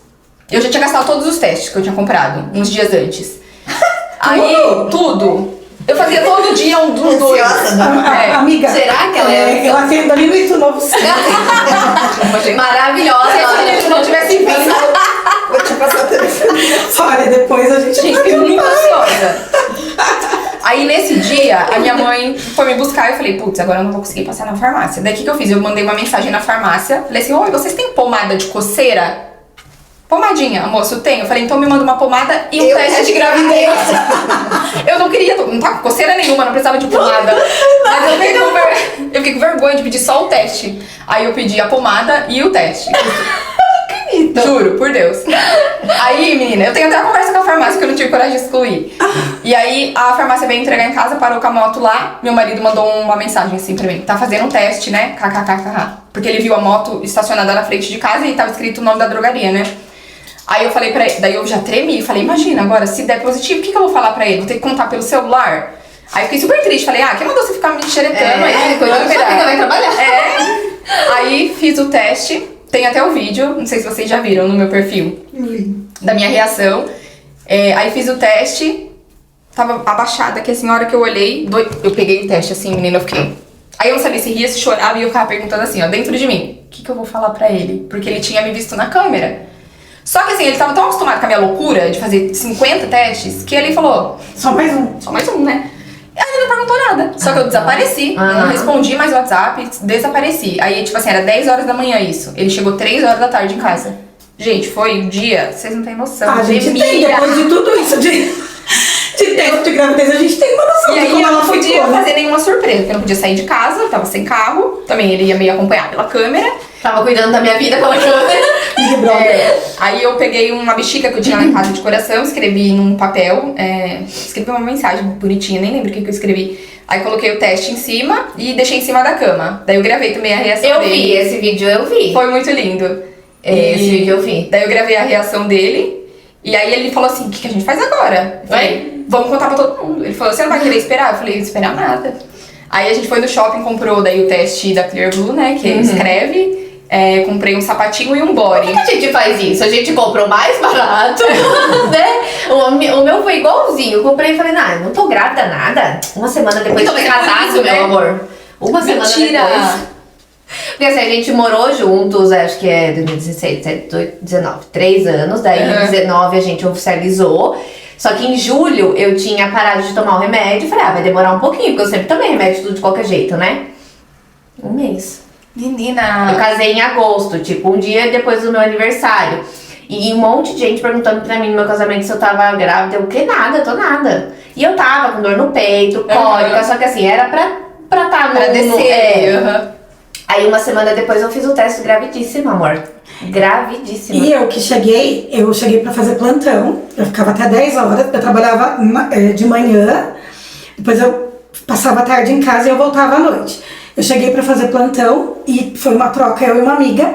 eu já tinha gastado todos os testes que eu tinha comprado, uns dias antes. Aí, tudo. Eu fazia todo dia um dos dois. Amiga, Será que ela é- ela atende ali no Itu Novo Sul. Maravilhosa. Se a gente não tivesse vindo, Vou te passar o telefone. Olha, depois a gente gente, vai fiquei muito juntar. ansiosa. Aí nesse dia, a minha mãe foi me buscar e eu falei, putz, agora eu não vou conseguir passar na farmácia. Daí o que eu fiz? Eu mandei uma mensagem na farmácia, falei assim, oi, vocês têm pomada de coceira? Pomadinha, moço, eu tenho. Eu falei, então me manda uma pomada e um teste de gravidez. Eu não queria, não tava com coceira nenhuma, não precisava de pomada. Mas eu fiquei com vergonha de pedir só o teste. Aí eu pedi a pomada e o teste. Juro, por Deus. Aí, menina, eu tenho até uma conversa com a farmácia que eu não tive coragem de excluir. E aí, a farmácia veio entregar em casa, parou com a moto lá. Meu marido mandou uma mensagem assim pra mim. Tá fazendo um teste, né? KKKK. Porque ele viu a moto estacionada na frente de casa e tava escrito o nome da drogaria, né? Aí eu falei pra ele, daí eu já tremi. Falei, imagina, agora, se der positivo, o que eu vou falar pra ele? Vou ter que contar pelo celular? Aí eu fiquei super triste. Falei, quem mandou você ficar me xeretando aí? Coisa que vai trabalhar. Aí fiz o teste. Tem até o vídeo, não sei se vocês já viram no meu perfil, da minha reação. Aí fiz o teste, tava abaixada, que assim, a hora que eu olhei, eu peguei o teste assim, menina, eu fiquei... Aí eu não sabia se ria, se chorava, e eu ficava perguntando assim, ó, dentro de mim, o que eu vou falar pra ele? Porque ele tinha me visto na câmera. Só que assim, ele tava tão acostumado com a minha loucura de fazer 50 testes, que ele falou... Só mais um. Só mais um, né? Aí ele não perguntou nada. Só que eu desapareci. Eu não respondi mais o WhatsApp, desapareci. Aí, tipo assim, era 10 horas da manhã isso. Ele chegou 3 horas da tarde em casa. Gente, foi um dia, vocês não têm noção. A gente tem, depois de tudo isso, de tempo de gravidez, a gente tem uma noção E de aí como eu ela não podia ficou, né? fazer nenhuma surpresa, porque eu não podia sair de casa, eu tava sem carro. Também ele ia meio acompanhar pela câmera. Tava cuidando da minha vida pela câmera. Big Brother. Aí eu peguei uma bexiga que eu tinha lá em casa de coração, escrevi num papel, escrevi uma mensagem bonitinha, nem lembro o que eu escrevi. Aí coloquei o teste em cima e deixei em cima da cama. Daí eu gravei também a reação Eu dele. vi esse vídeo, eu vi. Foi muito lindo. Esse vídeo eu vi. Daí eu gravei a reação dele. E aí ele falou assim, o que a gente faz agora? Eu falei, vamos contar pra todo mundo. Ele falou, você não vai querer esperar? Eu falei, não esperar nada. Aí a gente foi no shopping, comprou daí o teste da Clear Blue, né? Que escreve. Comprei um sapatinho e um body. Por que a gente faz isso? A gente compra o mais barato, né? O meu foi igualzinho. Eu comprei e falei, não tô grávida nada. Uma semana depois Então, de mas é por casado, isso, meu né? amor. Uma semana Mentira! depois. Porque assim, a gente morou juntos, acho que é 2016, 17, 19, 3 anos. Daí em 19 a gente oficializou. Só que em julho eu tinha parado de tomar o remédio. Falei, vai demorar um pouquinho, porque eu sempre tomei remédio tudo de qualquer jeito, né? Um mês. Menina! Eu casei em agosto, tipo, um dia depois do meu aniversário. E um monte de gente perguntando pra mim no meu casamento se eu tava grávida. Eu, que nada, tô nada. E eu tava com dor no peito, cólica, só que assim, era pra tá Pra descer. Aí uma semana depois eu fiz o teste gravidíssima, amor. Gravidíssima. E eu cheguei pra fazer plantão, eu ficava até 10 horas, eu trabalhava de manhã, depois eu passava a tarde em casa e eu voltava à noite. Eu cheguei pra fazer plantão e foi uma troca, eu e uma amiga.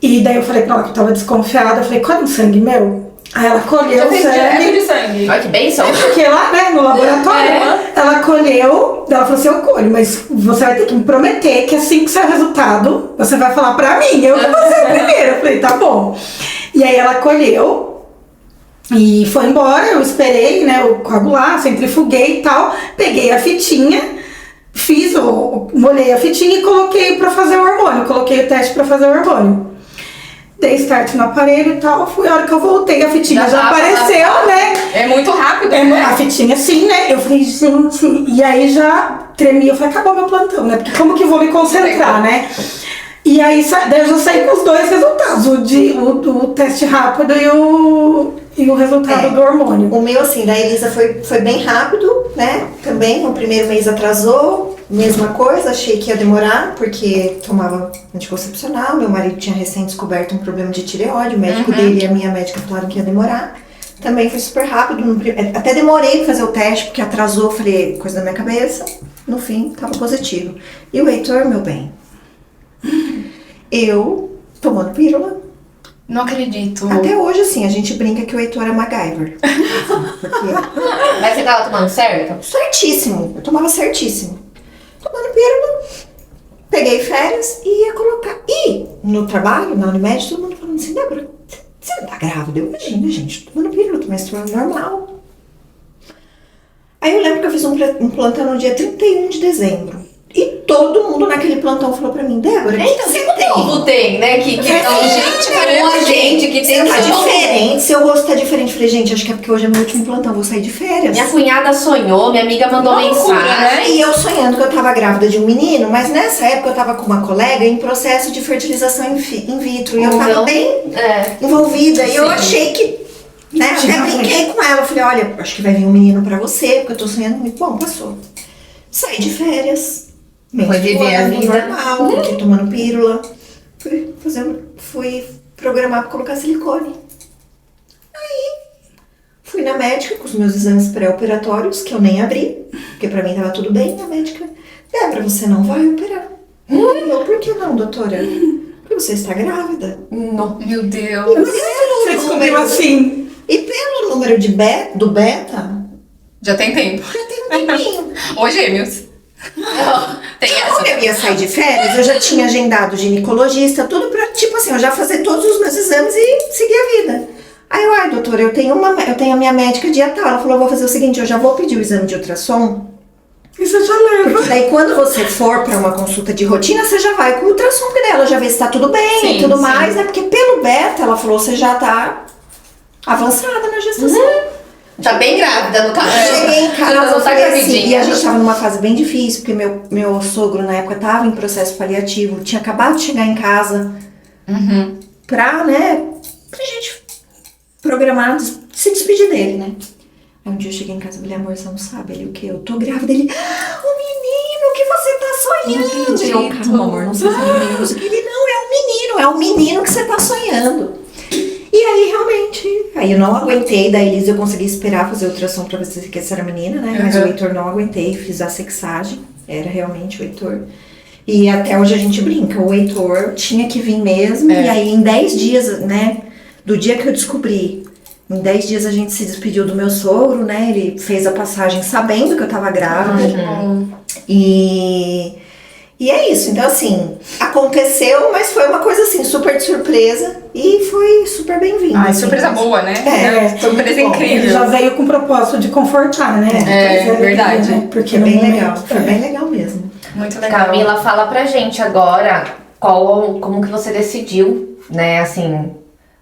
E daí eu falei pra ela que eu tava desconfiada, eu falei, colhe um sangue meu? Aí ela colheu o sangue. de sangue. Olha que bênção. Porque lá, né, no laboratório, ela colheu, ela falou assim, eu colho, mas você vai ter que me prometer que assim que sair o resultado, você vai falar pra mim, eu que vou ser a primeira. Eu falei, tá bom. E aí ela colheu e foi embora, eu esperei, né, eu coagular, centrifuguei e tal, peguei a fitinha, molhei a fitinha e coloquei pra fazer o hormônio, coloquei o teste pra fazer o hormônio. dei start no aparelho e tal, foi a hora que eu voltei, a fitinha já apareceu, né? É muito rápido, É, né? a fitinha sim, né? Eu falei, gente, e aí já tremi, eu falei, acabou meu plantão, né? Porque como que eu vou me concentrar, né? E aí daí eu já saí com os dois resultados, o teste rápido e o resultado do hormônio. O meu, assim, da Elisa foi bem rápido, né? Também, no primeiro mês atrasou, mesma coisa, achei que ia demorar, porque tomava anticoncepcional, meu marido tinha recém descoberto um problema de tireoide, o médico dele e a minha médica falaram que ia demorar. Também foi super rápido, até demorei pra fazer o teste, porque atrasou, falei, coisa da minha cabeça, no fim, tava positivo. E o Heitor, meu bem, eu tomando pílula. Não acredito. Até hoje, assim, a gente brinca que o Heitor é MacGyver. Porque Mas você tava tomando certo? certíssimo, eu tomava certíssimo. Tomando pílula, peguei férias e ia colocar. E no trabalho, na Unimed, todo mundo falando assim, Débora, você não tá grávida? Eu imagino, gente, tomando pílula, tô menstruando normal. Aí eu lembro que eu fiz um plantão no dia 31 de dezembro. E todo mundo naquele plantão falou pra mim, Débora, o que você tem? Povo tem, né? Que É, gente, uma gente que tem tá diferente, seu rosto tá diferente. Eu falei, gente, acho que é porque hoje é meu último plantão, vou sair de férias. Minha cunhada sonhou, minha amiga mandou mensagem. E eu sonhando que eu tava grávida de um menino, mas nessa época eu tava com uma colega em processo de fertilização in vitro. E eu tava bem envolvida. E eu achei que, né, até brinquei com ela. Eu falei, olha, acho que vai vir um menino pra você, porque eu tô sonhando muito. Bom, passou. Saí de férias. Foi viver a vida. Normal, porque tomando pílula. Fui programar pra colocar silicone. Fui na médica com os meus exames pré-operatórios, que eu nem abri, porque pra mim tava tudo bem. A médica, Débora, você não vai operar. Eu, por que não, doutora? Porque você está grávida. Não, meu E Deus. Você descobriu assim. E pelo número do beta, Já tem tempo. já tem um tempinho. Ô, gêmeos. Tem Como essa. eu ia sair de férias, eu já tinha agendado ginecologista, tudo pra, tipo assim, eu já fazer todos os meus exames e seguir a vida. Aí eu, doutora, eu tenho a minha médica dia tal. Ela falou, eu vou fazer o seguinte, eu já vou pedir o exame de ultrassom. E você já leva. Porque daí quando você for pra uma consulta de rotina, você já vai com o ultrassom dela, já vê se tá tudo bem Sim, e tudo sim. mais, né? Porque pelo beta, ela falou, você já tá avançada na gestação. Tá bem grávida, no caso. Cheguei em casa, Não eu tá falei assim, gravidinha. e a gente tava numa fase bem difícil, porque meu sogro na época tava em processo paliativo, tinha acabado de chegar em casa pra gente programar, se despedir dele, né? Aí um dia eu cheguei em casa e falei, amor, você não sabe, ele o quê? Eu tô grávida, ele, o menino que você tá sonhando. E eu, calma, amor, não sei se é um menino, não sei o que. Ele, não, é um menino que você tá sonhando. E aí, realmente, aí eu não aguentei, da Elisa eu consegui esperar fazer ultrassom pra ver se essa era menina, né? Mas o Heitor não aguentei, fiz a sexagem, era realmente o Heitor. E até hoje a gente brinca, o Heitor tinha que vir mesmo, e aí em 10 dias, né, do dia que eu descobri, em 10 dias a gente se despediu do meu sogro, né? Ele fez a passagem sabendo que eu tava grávida. E é isso, então assim, aconteceu, mas foi uma coisa assim, super de surpresa e foi super bem-vindo. Ai, assim, surpresa mas- boa, né? É, Surpresa muito bom. Ele incrível. já veio com o propósito de confortar, né? É, verdade. Né? Porque Foi no bem momento- legal, foi bem legal mesmo. Muito legal. Camila, fala pra gente agora como que você decidiu, né, assim,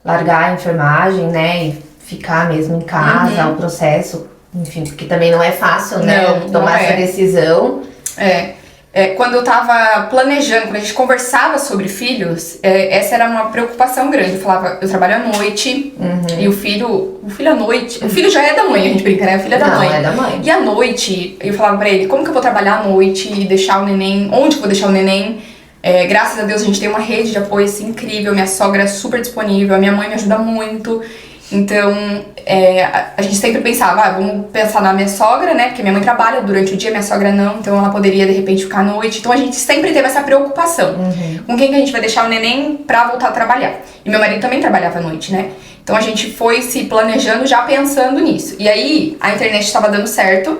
largar a enfermagem, né, e ficar mesmo em casa, o processo, enfim, porque também não é fácil, né, Não, tomar não é. essa decisão. Quando eu tava planejando, quando a gente conversava sobre filhos, essa era uma preocupação grande. Eu falava, eu trabalho à noite, e o filho à noite, o filho já é da mãe, a gente brinca, né? O filho é da Não, mãe. é da mãe. E à noite, eu falava pra ele, como que eu vou trabalhar à noite e deixar o neném, onde que eu vou deixar o neném? Graças a Deus a gente tem uma rede de apoio assim, incrível, minha sogra é super disponível, a minha mãe me ajuda muito. Então, a gente sempre pensava, vamos pensar na minha sogra, né? Porque minha mãe trabalha durante o dia, minha sogra não, então ela poderia de repente ficar à noite. Então a gente sempre teve essa preocupação. Com quem que a gente vai deixar o neném pra voltar a trabalhar? E meu marido também trabalhava à noite, né? Então a gente foi se planejando já pensando nisso. E aí a internet estava dando certo,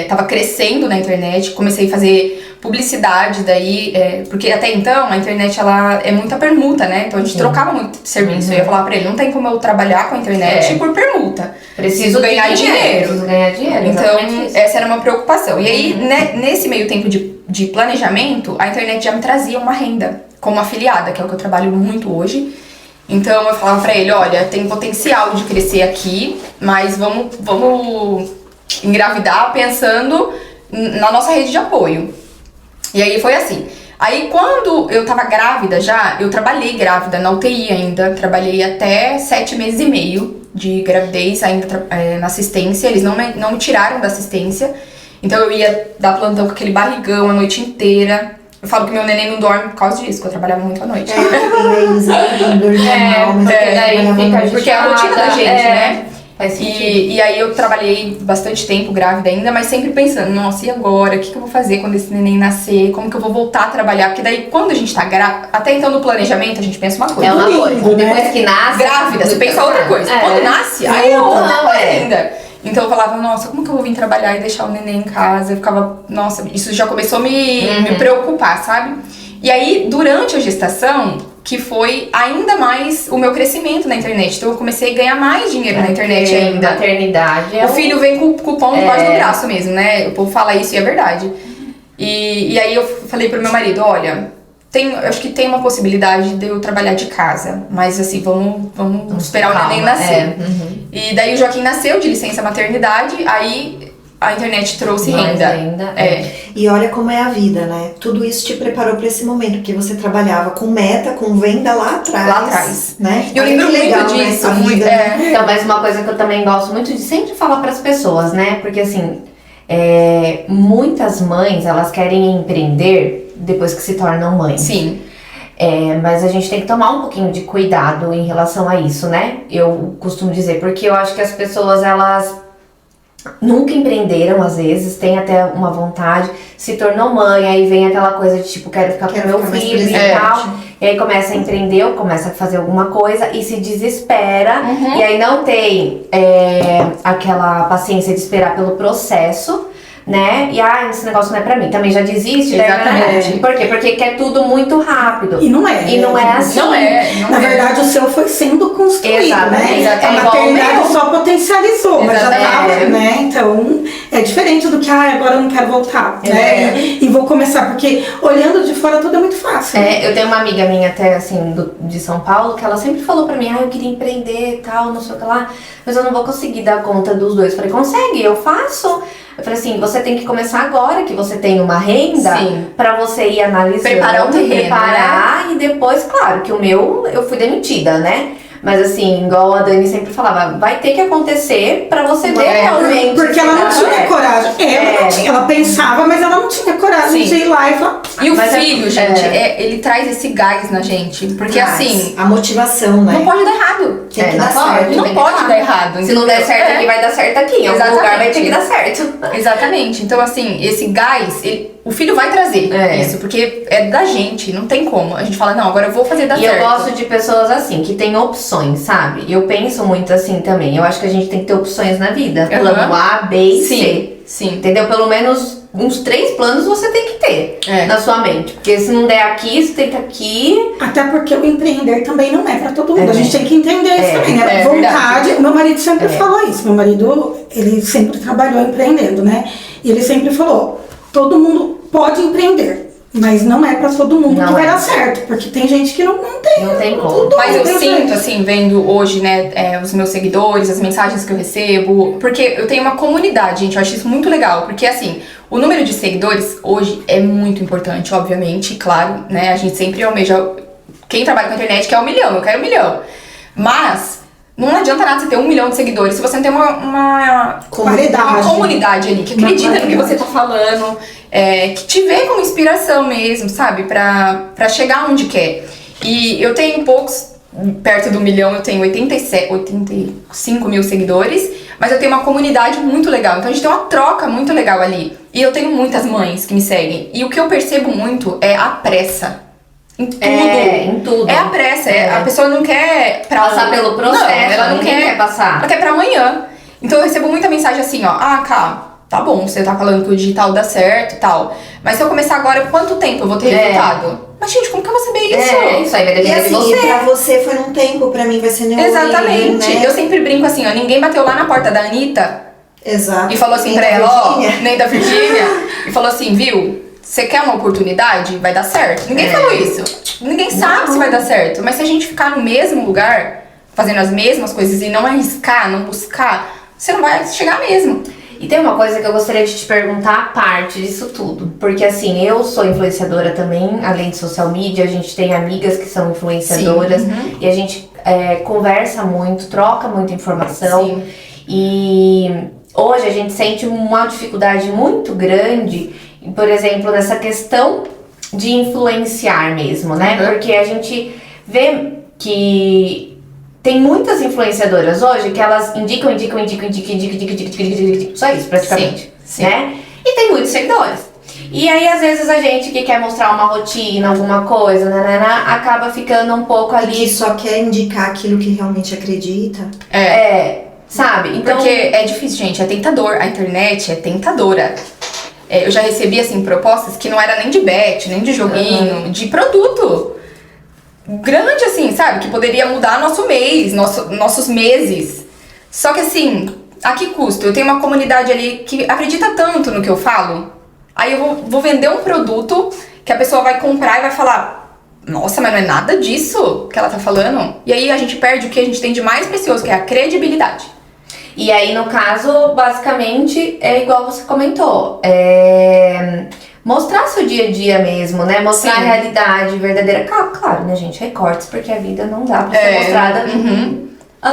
tava crescendo na internet, comecei a fazer publicidade daí, porque até então a internet ela é muita permuta, né? Então a gente trocava muito de serviço. Eu ia falar pra ele, não tem como eu trabalhar com a internet por permuta. Preciso ganhar dinheiro. Preciso ganhar dinheiro, Então, exatamente isso. essa era uma preocupação. E aí, nesse meio tempo de planejamento, a internet já me trazia uma renda como afiliada, que é o que eu trabalho muito hoje. Então eu falava pra ele, olha, tem potencial de crescer aqui, mas vamos engravidar pensando na nossa rede de apoio. E aí foi assim. Aí quando eu tava grávida já, eu trabalhei grávida na UTI ainda, trabalhei até 7 meses e meio de gravidez ainda na assistência, eles não me tiraram da assistência, então eu ia dar plantão com aquele barrigão a noite inteira. Eu falo que meu neném não dorme por causa disso, que eu trabalhava muito à noite. Porque é a rotina da gente, né? E aí eu trabalhei bastante tempo grávida ainda, mas sempre pensando, nossa, e agora? O que eu vou fazer quando esse neném nascer? Como que eu vou voltar a trabalhar? Porque daí quando a gente tá grávida, até então no planejamento a gente pensa uma coisa. É uma coisa, depois que nasce... Grávida, você pensa outra coisa. Quando nasce, aí é outra coisa ainda. Então eu falava, nossa, como que eu vou vir trabalhar e deixar o neném em casa? Eu ficava, nossa, isso já começou a me preocupar, sabe? E aí, durante a gestação, que foi ainda mais o meu crescimento na internet. Então eu comecei a ganhar mais dinheiro na internet ainda. Maternidade O filho vem com o cupom debaixo do braço mesmo, né? O povo fala isso e é verdade. E aí eu falei pro meu marido, olha, eu acho que tem uma possibilidade de eu trabalhar de casa, mas assim, vamos esperar o neném nascer. E daí o Joaquim nasceu de licença maternidade, aí a internet trouxe renda. E olha como é a vida, né? Tudo isso te preparou para esse momento, porque você trabalhava com meta, com venda lá atrás. Né? E eu lembro muito disso. Né? Então, mas uma coisa que eu também gosto muito de sempre falar para as pessoas, né? Porque assim, muitas mães, elas querem empreender depois que se tornam mães. Sim. Mas a gente tem que tomar um pouquinho de cuidado em relação a isso, né? Eu costumo dizer, porque eu acho que as pessoas, elas nunca empreenderam, às vezes, tem até uma vontade, se tornou mãe, aí vem aquela coisa de tipo, quero ficar com meu filho e tal, e aí começa a empreender, ou começa a fazer alguma coisa e se desespera, e aí não tem aquela paciência de esperar pelo processo, né? E esse negócio não é pra mim, também já desiste. Exatamente. Por quê? Porque quer tudo muito rápido. E não é. E não é assim. Na verdade, o seu foi sendo construído, Exatamente. né? A maternidade só potencializou, mas já tava, né? Então, é diferente do que, agora eu não quero voltar, né? E vou começar, porque olhando de fora tudo é muito fácil. Eu tenho uma amiga minha até, assim, de São Paulo, que ela sempre falou pra mim, eu queria empreender e tal, não sei o que lá, mas eu não vou conseguir dar conta dos dois. Eu falei, consegue, eu faço. Eu falei assim, você tem que começar agora que você tem uma renda, pra você ir analisando, preparar o terreno, preparar, e depois, claro, que o meu, eu fui demitida, né? Mas assim, igual a Dani sempre falava, vai ter que acontecer pra você ver realmente. Porque ela não tinha coragem. Ela pensava, mas ela não tinha coragem de ir lá e falar. E o filho, gente, ele traz esse gás na gente. Porque assim, a motivação, né? não pode dar errado. Tem que dar certo. Não pode dar errado. Se não der certo aqui, vai dar certo aqui. Em algum lugar vai ter que dar certo. Exatamente. Então, assim, esse gás, o filho vai trazer isso, porque é da gente, não tem como. A gente fala, não, agora eu vou fazer dar certo. E eu gosto de pessoas assim, que tem opções, sabe? Eu penso muito assim também. Eu acho que a gente tem que ter opções na vida. Plano A, B e C. Sim. Entendeu? Pelo menos uns 3 planos você tem que ter na sua mente. Porque se não der aqui, você tenta aqui. Até porque o empreender também não é pra todo mundo. A gente tem que entender isso também, né? Vontade. Verdade. O meu marido sempre falou isso. Meu marido, ele sempre trabalhou empreendendo, né? E ele sempre falou, todo mundo pode empreender. Mas não é pra todo mundo que vai dar certo, porque tem gente que não tem. Não tem como. Mas eu sinto, assim, vendo hoje, né, os meus seguidores, as mensagens que eu recebo, porque eu tenho uma comunidade, gente, eu acho isso muito legal, porque assim, o número de seguidores hoje é muito importante, obviamente, claro, né, a gente sempre almeja, quem trabalha com a internet quer 1 milhão, eu quero 1 milhão, mas não adianta nada você ter 1 milhão de seguidores se você não tem uma comunidade ali, que acredita no que você tá falando, que te vê como inspiração mesmo, sabe? Pra chegar onde quer. E eu tenho poucos, perto do 1 milhão, eu tenho 85 mil seguidores, mas eu tenho uma comunidade muito legal. Então a gente tem uma troca muito legal ali. E eu tenho muitas mães que me seguem. E o que eu percebo muito é a pressa. Em tudo. Em tudo. É a pressa. A pessoa não quer passar pelo processo. Não, ela não quer passar. Ela quer pra amanhã. Então eu recebo muita mensagem assim, ó. Cá, tá bom, você tá falando que o digital dá certo e tal. Mas se eu começar agora, quanto tempo eu vou ter resultado? Mas, gente, como que eu vou saber isso? Isso aí vai depender de você. E pra você foi num tempo, pra mim vai ser nenhum. Exatamente. Né? Eu sempre brinco assim, ó. Ninguém bateu lá na porta da Anitta. Exato. E falou assim pra ela, nem da Virgínia. E falou assim, viu? você quer uma oportunidade? Vai dar certo. Ninguém falou isso. Ninguém sabe se vai dar certo. Mas se a gente ficar no mesmo lugar, fazendo as mesmas coisas e não arriscar, não buscar, você não vai chegar mesmo. E tem uma coisa que eu gostaria de te perguntar a parte disso tudo. Porque assim, eu sou influenciadora também, além de social media, a gente tem amigas que são influenciadoras. E a gente conversa muito, troca muita informação. Sim. E hoje a gente sente uma dificuldade muito grande, por exemplo, nessa questão de influenciar mesmo, né? Porque a gente vê que tem muitas influenciadoras hoje que elas indicam, só isso praticamente, Sim. né? E tem muitos seguidores. E aí, às vezes, a gente que quer mostrar uma rotina, alguma coisa, acaba ficando um pouco ali... Que só quer indicar aquilo que realmente acredita. Sabe? Então, Porque é difícil, gente, é tentador. A internet é tentadora. Eu já recebi, assim, propostas que não era nem de bet, nem de joguinho, de produto. Grande, assim, sabe? Que poderia mudar nosso mês, nossos meses. Só que, assim, a que custo? Eu tenho uma comunidade ali que acredita tanto no que eu falo. Aí eu vou vender um produto que a pessoa vai comprar e vai falar: nossa, mas não é nada disso que ela tá falando. E aí a gente perde o que a gente tem de mais precioso, que é a credibilidade. E aí, no caso, basicamente, é igual você comentou. Mostrar seu dia a dia mesmo, né? Mostrar a realidade verdadeira. Claro, né, gente? Recortes, porque a vida não dá pra ser mostrada a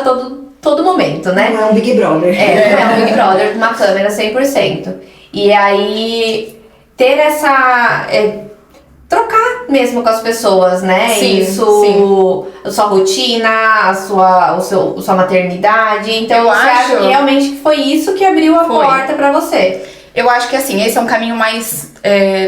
todo momento, né? Não é um Big Brother. Não é um Big Brother com uma câmera 100%. E aí, ter essa... trocar mesmo com as pessoas, né? Sim, a sua rotina, a sua maternidade. Então, Eu você acho acha que realmente foi isso que abriu a Foi. porta pra você? Eu acho que, assim, esse é um caminho mais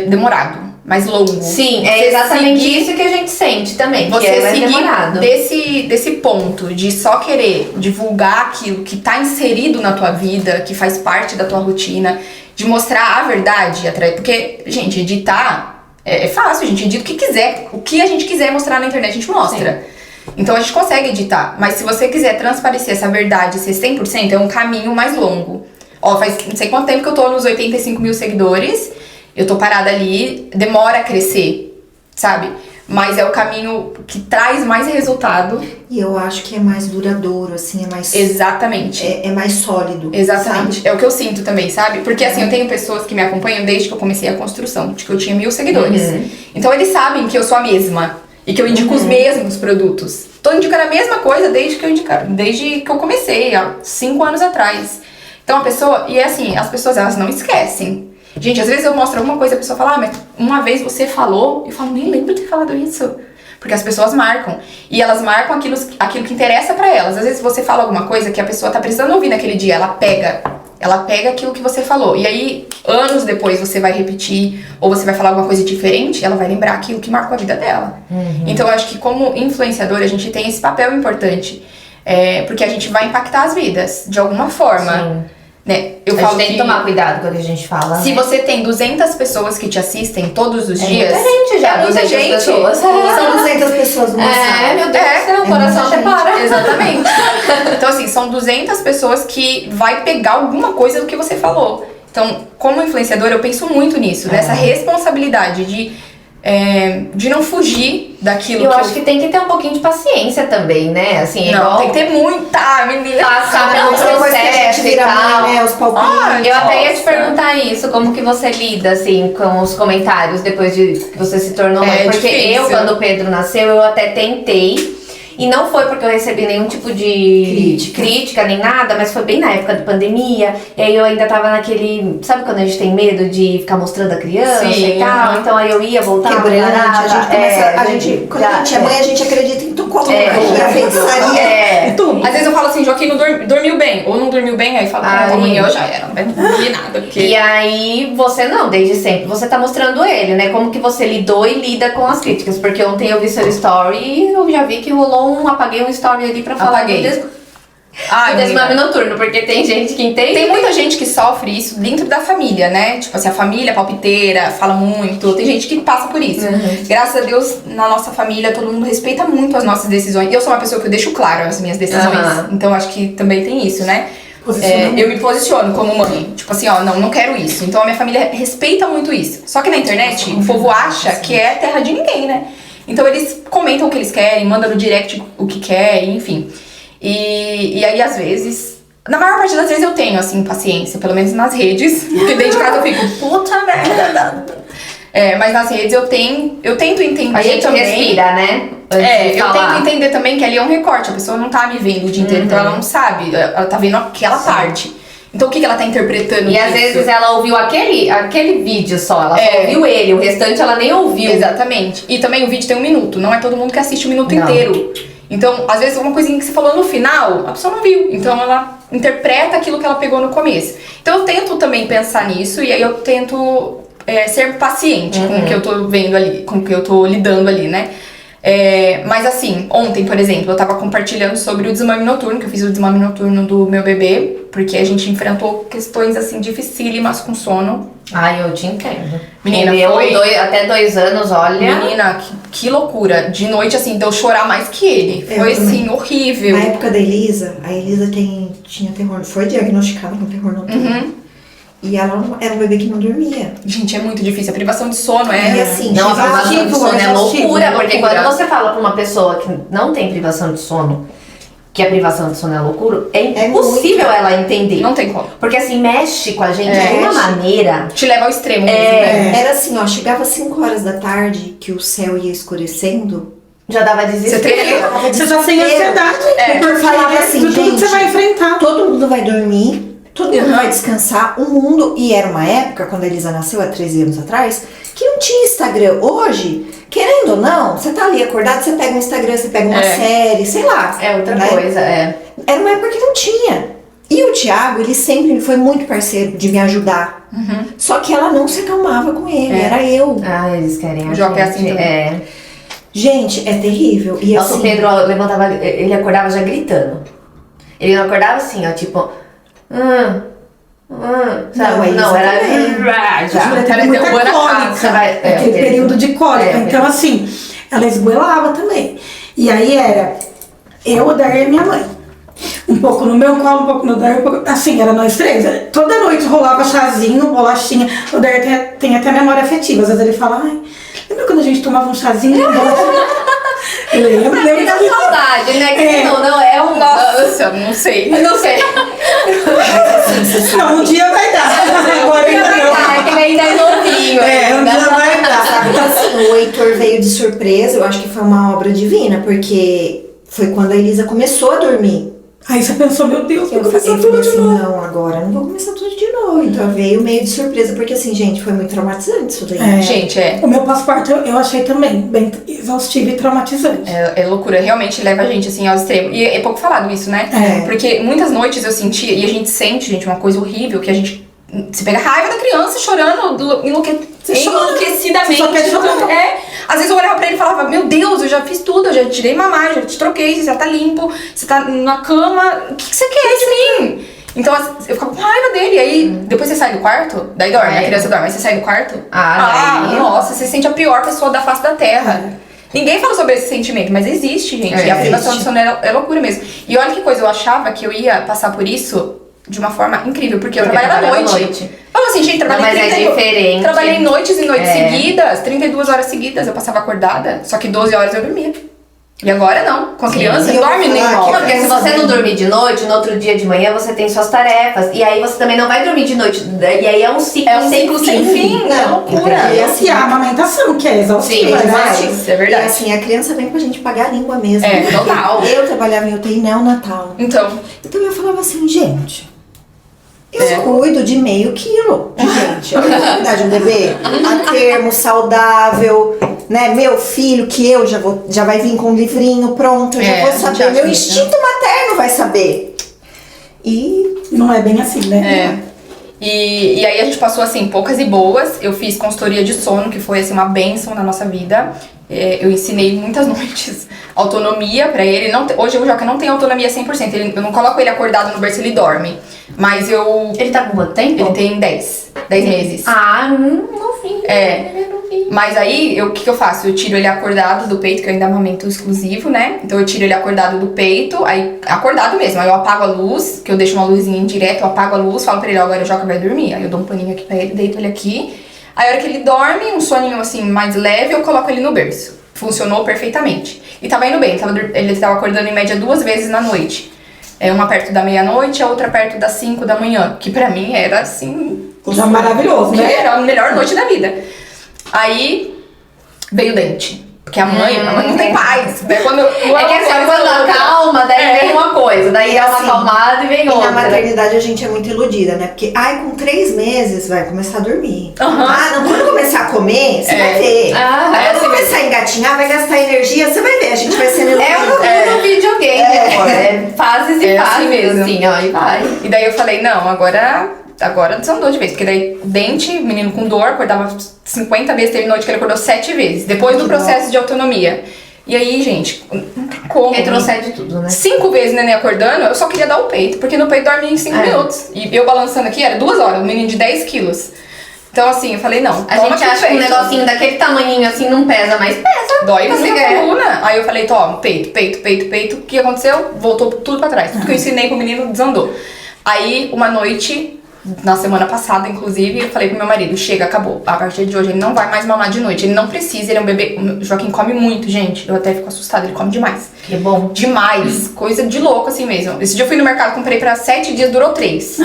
demorado, mais longo. Sim, Você é exatamente seguir- isso que a gente sente também, que Você é mais seguir demorado. desse ponto de só querer divulgar aquilo que tá inserido na tua vida, que faz parte da tua rotina, de mostrar a verdade, porque, gente, editar é fácil, a gente edita o que quiser. O que a gente quiser mostrar na internet, a gente mostra. Então a gente consegue editar, mas se você quiser transparecer essa verdade, ser 100%, é um caminho mais longo. Ó, faz não sei quanto tempo que eu tô nos 85 mil seguidores, eu tô parada ali, demora a crescer, sabe? Mas é o caminho que traz mais resultado. E eu acho que é mais duradouro, assim, é mais... Exatamente. É mais sólido. Exatamente. sabe? É o que eu sinto também, sabe? Porque assim, eu tenho pessoas que me acompanham desde que eu comecei a construção, de que eu tinha 1000 seguidores. Então eles sabem que eu sou a mesma e que eu indico os mesmos produtos. Tô indicando a mesma coisa desde que eu comecei, há 5 anos atrás. Então a pessoa, e é assim, as pessoas elas não esquecem. Gente, às vezes eu mostro alguma coisa e a pessoa fala: mas uma vez você falou, eu falo: nem lembro de ter falado isso. Porque as pessoas marcam. E elas marcam aquilo que interessa pra elas. Às vezes você fala alguma coisa que a pessoa tá precisando ouvir naquele dia, ela pega aquilo que você falou. E aí, anos depois, você vai repetir, ou você vai falar alguma coisa diferente, ela vai lembrar aquilo que marcou a vida dela. Então eu acho que como influenciador, a gente tem esse papel importante. Porque a gente vai impactar as vidas, de alguma forma. Sim. Né? A gente tem que tomar cuidado quando a gente fala. Se você tem 200 pessoas que te assistem todos os dias... muita gente já, muita 200 gente. pessoas. São 200 pessoas numa sala. Meu Deus do céu, o coração até para. Exatamente. Então, assim, são 200 pessoas que vai pegar alguma coisa do que você falou. Então, como influenciadora, eu penso muito nisso, nessa responsabilidade de não fugir daquilo Eu acho que tem que ter um pouquinho de paciência também, né? Assim, Não, igual tem que ter muita, menina. passar pelo Depois que a gente processo e vira tal. mãe, né, os palpites. Eu até ia te Nossa. perguntar isso, como que você lida, assim, com os comentários depois de que você se tornou mãe? Porque difícil. eu, quando o Pedro nasceu, eu até tentei. E não foi porque eu recebi nenhum tipo de crítica nem nada, mas foi bem na época da pandemia. E aí eu ainda tava naquele... Sabe quando a gente tem medo de ficar mostrando a criança Sim, e tal? Então aí eu ia, voltava, Quebrante, parava. a gente começa... quando a gente é mãe, a gente acredita em tudo quanto é feitiçaria. Às vezes eu falo assim: Joaquim não dormiu bem, ou não dormiu bem, aí fala: amanhã eu já era, não vai dormir nada. Porque... E aí, você não, desde sempre, você tá mostrando ele, né? Como que você lidou e lida com as críticas. Porque ontem eu vi seu story e eu já vi que rolou apaguei um story ali pra falar Apaguei. do Ai, desmame noturno, porque tem gente que entende. Tem muita gente que sofre isso dentro da família, né? Tipo assim, a família é palpiteira, fala muito. Tem gente que passa por isso. Graças a Deus, na nossa família, todo mundo respeita muito as nossas decisões. Eu sou uma pessoa que eu deixo claro as minhas decisões. Então, acho que também tem isso, né? Eu me posiciono como mãe. Tipo assim, ó, não quero isso. Então a minha família respeita muito isso. Só que na internet, o povo acha que é terra de ninguém, né? Então eles comentam o que eles querem, mandam no direct o que quer, enfim. E aí, às vezes... Na maior parte das vezes eu tenho, assim, paciência. Pelo menos nas redes. Porque dentro de casa eu fico, puta merda. Mas nas redes eu tento entender. A gente também. respira, né? Eu tento entender também que ali é um recorte. A pessoa não tá me vendo o dia inteiro, então ela não sabe. Ela tá vendo aquela parte. Então o que ela tá interpretando? E às vezes ela ouviu aquele vídeo só, ela só ouviu ele, o restante ela nem ouviu. Exatamente. E também o vídeo tem 1 minuto, não é todo mundo que assiste o minuto inteiro. Então, às vezes, uma coisinha que você falou no final, a pessoa não viu. Então ela interpreta aquilo que ela pegou no começo. Então eu tento também pensar nisso e aí eu tento ser paciente com o que eu tô vendo ali, com o que eu tô lidando ali, né? Mas assim, ontem, por exemplo, eu tava compartilhando sobre o desmame noturno, que eu fiz o desmame noturno do meu bebê, porque a gente enfrentou questões assim dificílimas com sono. Ai, eu te entendo. Menina, até 2 anos, olha. Menina, que loucura. De noite, assim, de eu chorar mais que ele. Foi assim, horrível. Na época da Elisa, a Elisa tinha terror, foi diagnosticada com terror noturno. E ela era um bebê que não dormia. Gente, é muito difícil. A privação de sono E assim, não, a privação de sono é loucura, porque loucura. quando você fala pra uma pessoa que não tem privação de sono, que a privação de sono é loucura, é impossível ela entender. Não tem como. Porque assim, mexe com a gente de uma maneira. Te leva ao extremo mesmo, né? Era assim, ó, chegava 5 horas da tarde, que o céu ia escurecendo. Já dava desespero. Você já tem ansiedade. Porque falava assim, tudo gente, que você vai enfrentar. todo mundo vai dormir, todo mundo vai descansar, o mundo... E era uma época, quando a Elisa nasceu, há 13 anos atrás, que não tinha Instagram. Hoje, querendo ou não, você tá ali acordado, você pega um Instagram, você pega uma série, sei lá. É outra né? coisa, Era uma época que não tinha. E o Thiago, ele sempre foi muito parceiro de me ajudar. Só que ela não se acalmava com ele, era eu. Ah, eles querem O Joca é assim também. Gente, é terrível. E Nossa, assim, o Pedro levantava, ele acordava já gritando. Ele não acordava assim, ó, tipo... sabe? Não, era... Já Já. teve muita derrubando a cólica, casa, vai- aquele período de cólica. É, Então, assim, ela esgoelava também. E aí era eu, o Daí e minha mãe. Um pouco no meu colo, um pouco no Daí, um pouco... Assim, era nós 3. Toda noite rolava chazinho, bolachinha. O Daí tem até memória afetiva. Às vezes ele fala, ai, lembra quando a gente tomava um chazinho? Lembra? Ele dá saudade, né? Que não é um... Nossa, não sei. Eu não sei. Não, um dia vai dar. Agora ainda não. É que ele ainda é novinho. Um dia vai dar. sabe, assim, o Heitor veio de surpresa, eu acho que foi uma obra divina, porque foi quando a Elisa começou a dormir. Aí você pensou, meu Deus, vou Eu começar falei tudo de assim, novo. não, agora não vou começar tudo de novo. Então veio meio de surpresa, porque assim, gente, foi muito traumatizante isso daí. Gente, O meu pós-parto eu achei também bem exaustivo e traumatizante. É loucura, realmente leva a gente assim ao extremo. E é pouco falado isso, né? Porque muitas noites eu sentia, e a gente sente, gente, uma coisa horrível, que a gente se pega raiva da criança chorando enlouquecidamente. Você só quer chorar. Às vezes eu olhava pra ele e falava, meu Deus, eu já fiz tudo, eu já tirei mamar, já te troquei, você já tá limpo, você tá na cama, o que você quer de mim? Então eu ficava com raiva dele, e aí depois você sai do quarto, daí dorme, a criança dorme, aí você sai do quarto, daí... nossa, você se sente a pior pessoa da face da terra. Ninguém fala sobre esse sentimento, mas existe, gente. E a privação de sono é loucura mesmo. E olha que coisa, eu achava que eu ia passar por isso de uma forma incrível, porque eu trabalhava à noite. Falava assim, gente, diferente. Trabalhei noites e noites seguidas, 32 horas seguidas, eu passava acordada, só que 12 horas eu dormia. E agora não, com a criança, E eu dorme vou nem falar volta. Porque se você não dormir de noite, no outro dia de manhã você tem suas tarefas. E aí você também não vai dormir de noite. E aí é um ciclo sem fim. É loucura. Entendeu? E assim, a amamentação, que é exaustiva, Sim, né? Isso é verdade. E assim, a criança vem pra gente pagar a língua mesmo. É, total. Eu trabalhava em UTI neonatal. Então, Então eu falava assim, gente, eu cuido de meio quilo de gente. Eu não vou cuidar de um bebê a termo, saudável, né? Meu filho, que eu já vai vir com um livrinho pronto, eu já vou saber. já Meu fica. instinto materno vai saber. E Não é bem assim, né? E aí a gente passou, assim, poucas e boas. Eu fiz consultoria de sono, que foi, assim, uma bênção na nossa vida. Eu ensinei muitas noites autonomia pra ele. Hoje o Joca não tem autonomia 100%. Eu não coloco ele acordado no berço, ele dorme. Mas eu... Ele tá com quanto tempo? Ele tem 10 meses. Ah, novinho. É. Mas aí, o que eu faço? Eu tiro ele acordado do peito, que eu ainda amamento exclusivo, né? Então eu tiro ele acordado do peito, aí acordado mesmo. Aí eu apago a luz, que eu deixo uma luzinha indireta, eu apago a luz, falo pra ele, agora o Joca vai dormir. Aí eu dou um paninho aqui pra ele, deito ele aqui. Aí a hora que ele dorme, um soninho assim mais leve, eu coloco ele no berço. Funcionou perfeitamente. E tava indo bem, ele tava acordando em média 2 vezes na noite. Uma perto da meia-noite, a outra perto das 5 da manhã. Que pra mim era assim... Já maravilhoso, né? Era a melhor noite da vida. Aí veio o dente. Porque a mãe não tem paz. Daí quando É que assim, quando acalma, daí vem uma coisa, daí é uma assim, acalmada e vem outra. E na maternidade a gente é muito iludida, né? Porque, com 3 meses vai começar a dormir. Uhum. Não, quando começar a comer, você vai ver. Quando começar a engatinhar, vai gastar energia, você vai ver. A gente vai sendo iludida. É o videogame, amor. É fases e fases, assim mesmo. assim, ó, e vai. E daí eu falei, não, agora desandou de vez. Porque daí, dente, menino com dor, acordava 50 vezes, teve noite que ele acordou 7 vezes. Depois do processo de autonomia. E aí, gente, não tem como. Retrocede tudo, né? 5 vezes o neném acordando, eu só queria dar o peito. Porque no peito dorme em 5 minutos. E eu balançando aqui, era 2 horas, um menino de 10 quilos. Então, assim, eu falei, não. A gente acha que um negocinho daquele tamanhinho assim não pesa, mas pesa. Dói muito a coluna. Aí eu falei, toma, peito. O que aconteceu? Voltou tudo pra trás. Tudo que eu ensinei pro menino desandou. Aí, uma noite, na semana passada, inclusive, eu falei pro meu marido, chega, acabou. A partir de hoje ele não vai mais mamar de noite. Ele não precisa, ele é um bebê. O Joaquim come muito, gente. Eu até fico assustada, ele come demais. Que bom. Demais. Coisa de louco, assim mesmo. Esse dia eu fui no mercado, comprei pra 7 dias, durou 3.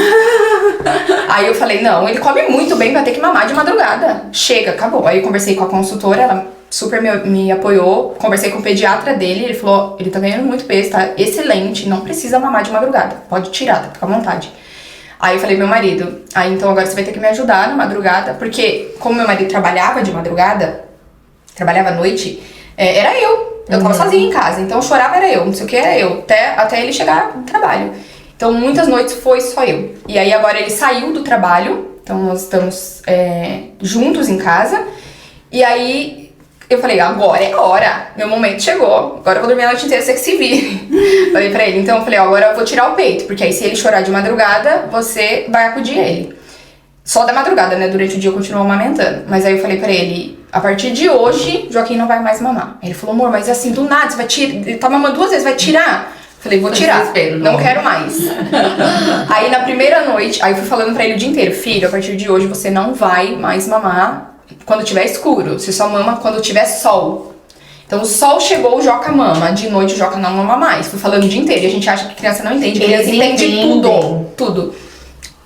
Aí eu falei, não, ele come muito bem, vai ter que mamar de madrugada. Chega, acabou. Aí eu conversei com a consultora, ela super me apoiou. Conversei com o pediatra dele, ele falou, ele tá ganhando muito peso, tá excelente, não precisa mamar de madrugada. Pode tirar, tá? Fica à vontade. Aí eu falei pro meu marido, então agora você vai ter que me ajudar na madrugada, porque como meu marido trabalhava de madrugada, trabalhava à noite, era eu. Eu tava sozinha em casa, então chorava era eu, não sei o que era eu, até ele chegar no trabalho. Então muitas noites foi só eu. E aí agora ele saiu do trabalho, então nós estamos juntos em casa. E aí eu falei, agora é a hora, meu momento chegou, agora eu vou dormir a noite inteira, você que se vire. Falei pra ele, então eu falei, agora eu vou tirar o peito, porque aí se ele chorar de madrugada, você vai acudir ele. Só da madrugada, né, durante o dia eu continuo amamentando. Mas aí eu falei pra ele, a partir de hoje, Joaquim não vai mais mamar. Ele falou, amor, mas assim, do nada, você vai tirar, ele tá mamando 2 vezes, vai tirar? Falei, vou tirar, não quero mais. Aí na primeira noite, aí eu fui falando pra ele o dia inteiro, filho, a partir de hoje você não vai mais mamar quando tiver escuro, você só mama quando tiver sol. Então o sol chegou, o Joca mama, de noite o Joca não mama mais. Fui falando o dia inteiro, e a gente acha que criança não entende, criança entende tudo.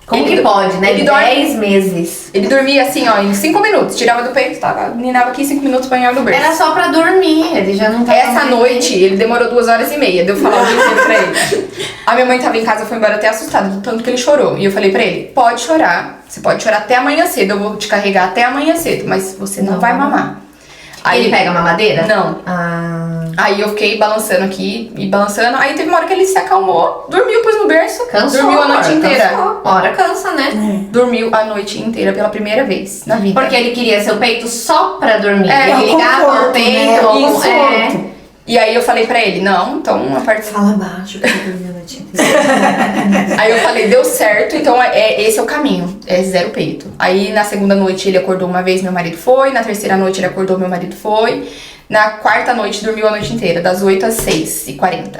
Como que pode, né? Ele 10 meses. Ele dormia assim, ó, em 5 minutos, tirava do peito, meninava aqui 5 minutos, banhava no berço. Era só pra dormir, ele já não tava. Essa noite, ele demorou 2h30, deu falar o dia inteiro pra ele. A minha mãe tava em casa, foi embora até assustada, do tanto que ele chorou. E eu falei pra ele, pode chorar, você pode chorar até amanhã cedo, eu vou te carregar até amanhã cedo, mas você não vai mamar. Aí ele pega a mamadeira? Não. Aí eu fiquei balançando aqui e balançando. Aí teve uma hora que ele se acalmou, dormiu, pôs no berço. Cansou, dormiu a noite inteira. Cansou. Uma hora cansa, né? Dormiu a noite inteira pela primeira vez na vida. Porque ele queria seu peito só pra dormir. É Ele ligava conforto, o peito. né? Conforto. E aí eu falei pra ele, não, então a partir... Fala baixo, que eu dormi a noite inteira. Aí eu falei, deu certo, então esse é o caminho, é 0 peito. Aí na segunda noite ele acordou uma vez, meu marido foi. Na terceira noite ele acordou, meu marido foi. Na 4ª noite dormiu a noite inteira, das 8 às 6h40.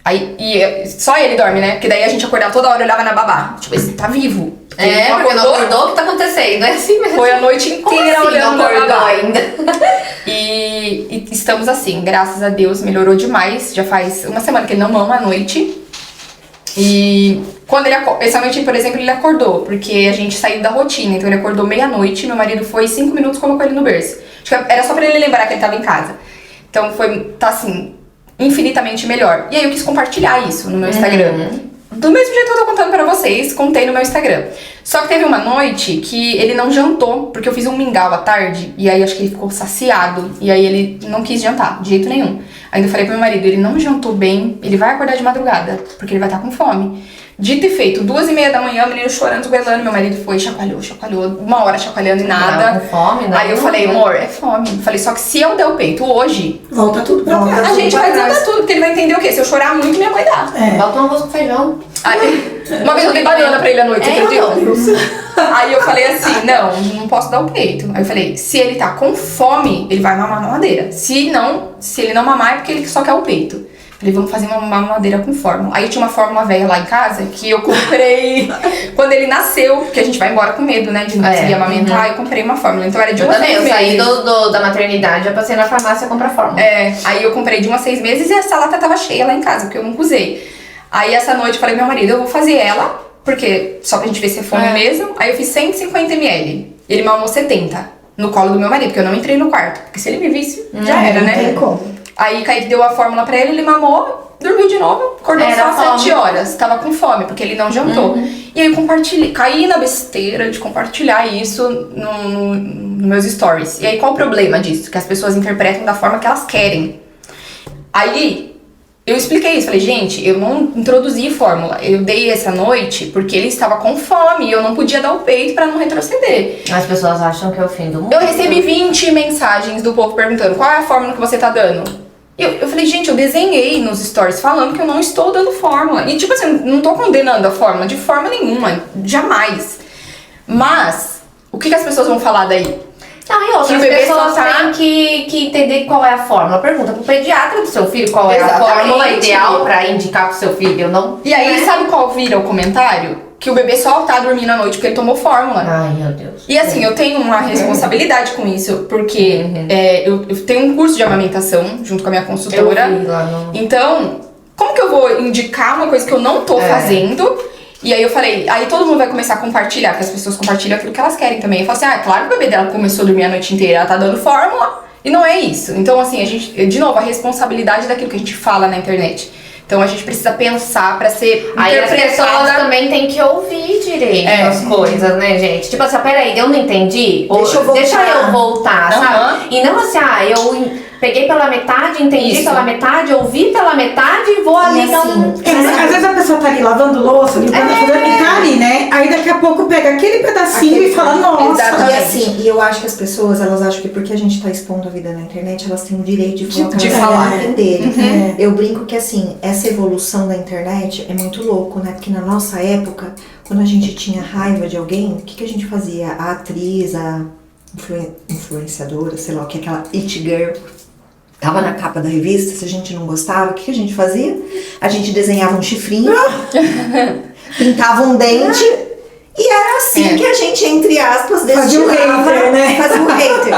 Aí, só ele dorme, né? Porque daí a gente acordava toda hora e olhava na babá. Tipo, esse tá vivo. Porque não acordou, o que tá acontecendo? É assim mesmo. Foi a noite inteira assim, olhando não na acordou babá. ainda. E estamos assim, graças a Deus, melhorou demais. Já faz 1 semana que ele não mama à noite. E quando essa noite, por exemplo, ele acordou, porque a gente saiu da rotina. Então ele acordou meia-noite, meu marido foi 5 minutos e colocou ele no berço. Acho que era só pra ele lembrar que ele tava em casa. Então tá assim, infinitamente melhor. E aí eu quis compartilhar isso no meu Instagram. Do mesmo jeito que eu tô contando pra vocês, contei no meu Instagram. Só que teve uma noite que ele não jantou, porque eu fiz um mingau à tarde, e aí acho que ele ficou saciado, e aí ele não quis jantar, de jeito nenhum. Ainda falei pro meu marido, ele não jantou bem, ele vai acordar de madrugada, porque ele vai estar com fome. Dito e feito, 2h30 da manhã, o menino chorando, esgoelando, meu marido foi, chacoalhou, 1 hora chacoalhando e nada. Com fome, né? Aí eu falei, amor, é fome. Falei, só que se eu der o peito hoje, Volta tudo pra trás. a gente vai desandar tudo, porque ele vai entender o quê? Se eu chorar muito, minha mãe dá. Bota um arroz com feijão. Aí, uma vez eu dei banana pra ele à noite, acredita? Aí eu falei assim, não posso dar o peito. Aí eu falei, se ele tá com fome, ele vai mamar mamadeira. Se ele não mamar, é porque ele só quer o peito. Falei, vamos fazer uma mamadeira com fórmula. Aí tinha uma fórmula velha lá em casa que eu comprei quando ele nasceu, porque a gente vai embora com medo, né, de não conseguir amamentar. Eu comprei uma fórmula, então era de 1 a 6 meses. Eu saí da maternidade, eu passei na farmácia comprar fórmula. Aí eu comprei de 1 a 6 meses e essa lata tava cheia lá em casa, porque eu nunca usei. Aí essa noite eu falei pro meu marido, eu vou fazer ela, porque só pra gente ver se é fome mesmo. Aí eu fiz 150 ml. Ele mamou 70 no colo do meu marido, porque eu não entrei no quarto. Porque se ele me visse, já era, né? Não tem como. Aí Kaique deu a fórmula pra ele mamou, dormiu de novo, acordou só às 7 horas. Tava com fome, porque ele não jantou. E aí eu caí na besteira de compartilhar isso nos meus stories. E aí qual o problema disso? Que as pessoas interpretam da forma que elas querem. Aí eu expliquei isso, falei, gente, eu não introduzi fórmula, eu dei essa noite porque ele estava com fome e eu não podia dar o peito pra não retroceder. As pessoas acham que é o fim do mundo. Eu recebi 20 mensagens do povo perguntando, qual é a fórmula que você tá dando? Eu falei, gente, eu desenhei nos stories falando que eu não estou dando fórmula. E tipo assim, não tô condenando a fórmula de forma nenhuma, jamais. Mas, o que as pessoas vão falar daí? Não, e outras pessoas têm que entender qual é a fórmula. Pergunta pro pediatra do seu filho qual é a fórmula ideal pra indicar pro seu filho, não? E aí, sabe qual vira o comentário? Que o bebê só tá dormindo à noite porque ele tomou fórmula. Ai, meu Deus. E assim, eu tenho uma responsabilidade com isso, porque eu tenho um curso de amamentação junto com a minha consultora. Eu vi lá no... Então, como que eu vou indicar uma coisa que eu não tô fazendo? E aí eu falei, aí todo mundo vai começar a compartilhar, que as pessoas compartilham aquilo que elas querem também. Eu falo assim, claro que o bebê dela começou a dormir a noite inteira, ela tá dando fórmula, e não é isso. Então assim, de novo, a responsabilidade daquilo que a gente fala na internet. Então a gente precisa pensar pra ser aí as pessoas também têm que ouvir direito as coisas, né, gente? Tipo assim, peraí, eu não entendi. Deixa eu voltar, sabe? E não assim, eu peguei pela metade, entendi pela metade, ouvi pela metade e vou ali assim, às vezes a pessoa tá ali lavando louça, limpando a coisa e tá ali, né? Aí daqui a pouco pega aquele pedacinho e fala, nossa. E assim, eu acho que as pessoas, elas acham que porque a gente tá expondo a vida na internet, elas têm o direito de falar dele. Eu brinco que assim, essa evolução da internet é muito louco, né? Porque na nossa época, quando a gente tinha raiva de alguém, o que a gente fazia? A atriz, a influenciadora, sei lá o que, aquela it girl, tava na capa da revista, se a gente não gostava, o que a gente fazia? A gente desenhava um chifrinho, pintava um dente, e era assim que a gente, entre aspas, fazia um hater, né? Fazia um hater.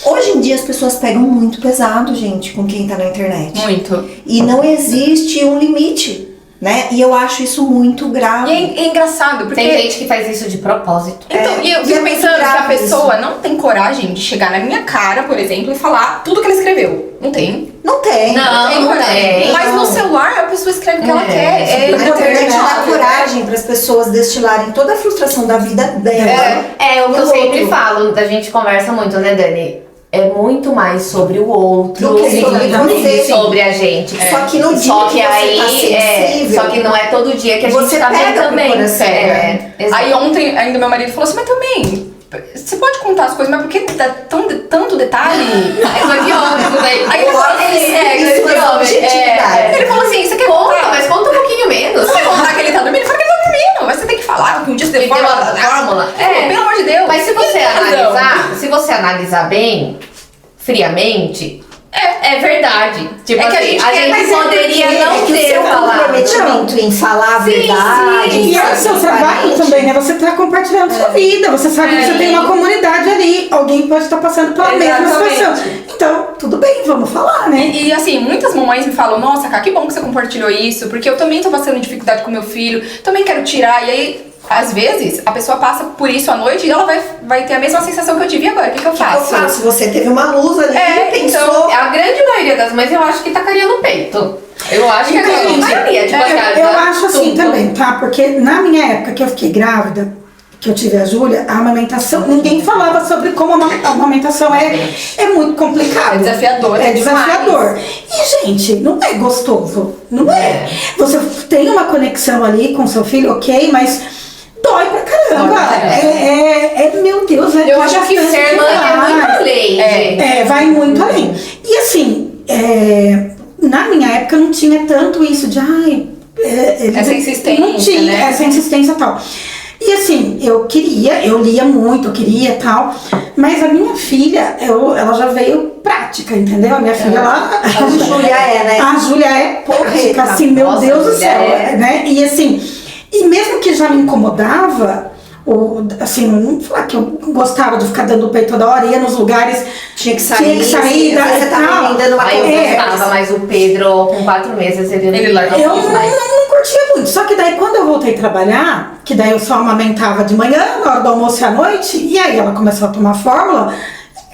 Hoje em dia as pessoas pegam muito pesado, gente, com quem tá na internet. Muito. E não existe um limite, né? E eu acho isso muito grave. E é engraçado, porque... Tem gente que faz isso de propósito. Então, e eu fico pensando que a pessoa não tem coragem de chegar na minha cara, por exemplo, e falar tudo que ela escreveu. Não tem. Não tem. Não tem. Mas no celular a pessoa escreve o que ela quer. A internet dá coragem para as pessoas destilarem toda a frustração da vida dela. É o que eu sempre falo, a gente conversa muito, né, Dani? É muito mais sobre o outro do que sobre você, sobre a gente. Só que no dia que aí, você tá sensível, só que não é todo dia que a gente tá bem também. Aí ontem ainda meu marido falou assim, mas também, você pode contar as coisas, mas por que dá tanto detalhe? Aí ele falou ele falou assim, você quer contar? Mas conta um pouquinho menos. Você quer contar que ele tá dormindo? Fala que ele tá dormindo, mas você tem que falar que um dia você deu fórmula. Pelo amor de Deus. Mas se você analisar bem, friamente, é verdade. Tipo que assim, a gente poderia não ter falado. comprometimento em falar a verdade. E é o seu trabalho também, né? Você tá compartilhando sua vida. Você sabe que você tem uma comunidade ali. Alguém pode estar passando pela mesma situação. Então, tudo bem, vamos falar, né? E assim, muitas mamães me falam, nossa, Cá, que bom que você compartilhou isso, porque eu também tô passando dificuldade com meu filho, também quero tirar. E aí, às vezes, a pessoa passa por isso à noite e ela vai ter a mesma sensação que eu tive agora. O que eu faço? Você teve uma luz ali, pensou... Então, a grande maioria das mães, eu acho que tacaria no peito. Eu acho que a grande maioria, tipo, eu acho assim também, tá? Porque na minha época que eu fiquei grávida, que eu tive a Júlia, a amamentação, ninguém falava sobre como a amamentação é muito complicado. É desafiador. É desafiador. E, gente, não é gostoso. Não é. Você tem uma conexão ali com seu filho, ok, mas dói pra caramba. Meu Deus, eu acho que ser mãe é muito além. Vai muito além. E assim, na minha época não tinha tanto isso de essa insistência, não tinha, né? essa insistência e tal. E assim, eu lia muito, eu queria tal, mas a minha filha, ela já veio prática, entendeu? A minha filha lá... A Júlia né? A Júlia é prática, assim, meu Nossa, Deus do céu, é. né? E assim, e mesmo que já me incomodava, assim, não falar que eu gostava de ficar dando peito toda hora, ia nos lugares, tinha que sair, você tava me dando uma Aí eu conversa. gostava, mas o Pedro, com 4 meses, ele largou eu muito mais. não curtia muito. Só que daí quando eu voltei a trabalhar, que daí eu só amamentava de manhã, na hora do almoço e à noite, e aí ela começou a tomar fórmula,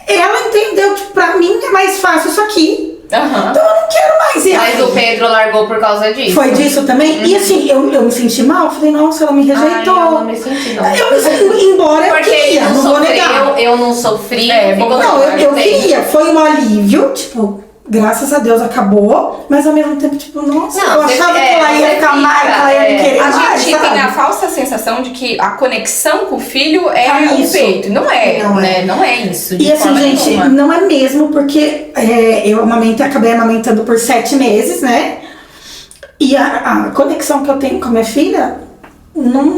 ela entendeu que pra mim é mais fácil isso aqui. Uhum. Então eu não quero mais. Mas o Pedro largou por causa disso. Foi disso também? E assim, eu me senti mal, falei, nossa, ela me rejeitou. Ai, eu não me senti, não. Eu me senti, embora eu Porque queria, ele não vou negar. sofreu, eu não sofri. Não, eu queria, foi um alívio, tipo, graças a Deus acabou, mas ao mesmo tempo, tipo, nossa, Não, eu achava que ela ia ficar mais, que ela ia me querer A mais, gente sabe? tem a falsa sensação de que a conexão com o filho é o isso. peito. Não é, Não né? Não é isso. De E assim, forma gente, nenhuma. não é mesmo, porque eu acabei amamentando por 7 meses, né? E a conexão que eu tenho com a minha filha, não...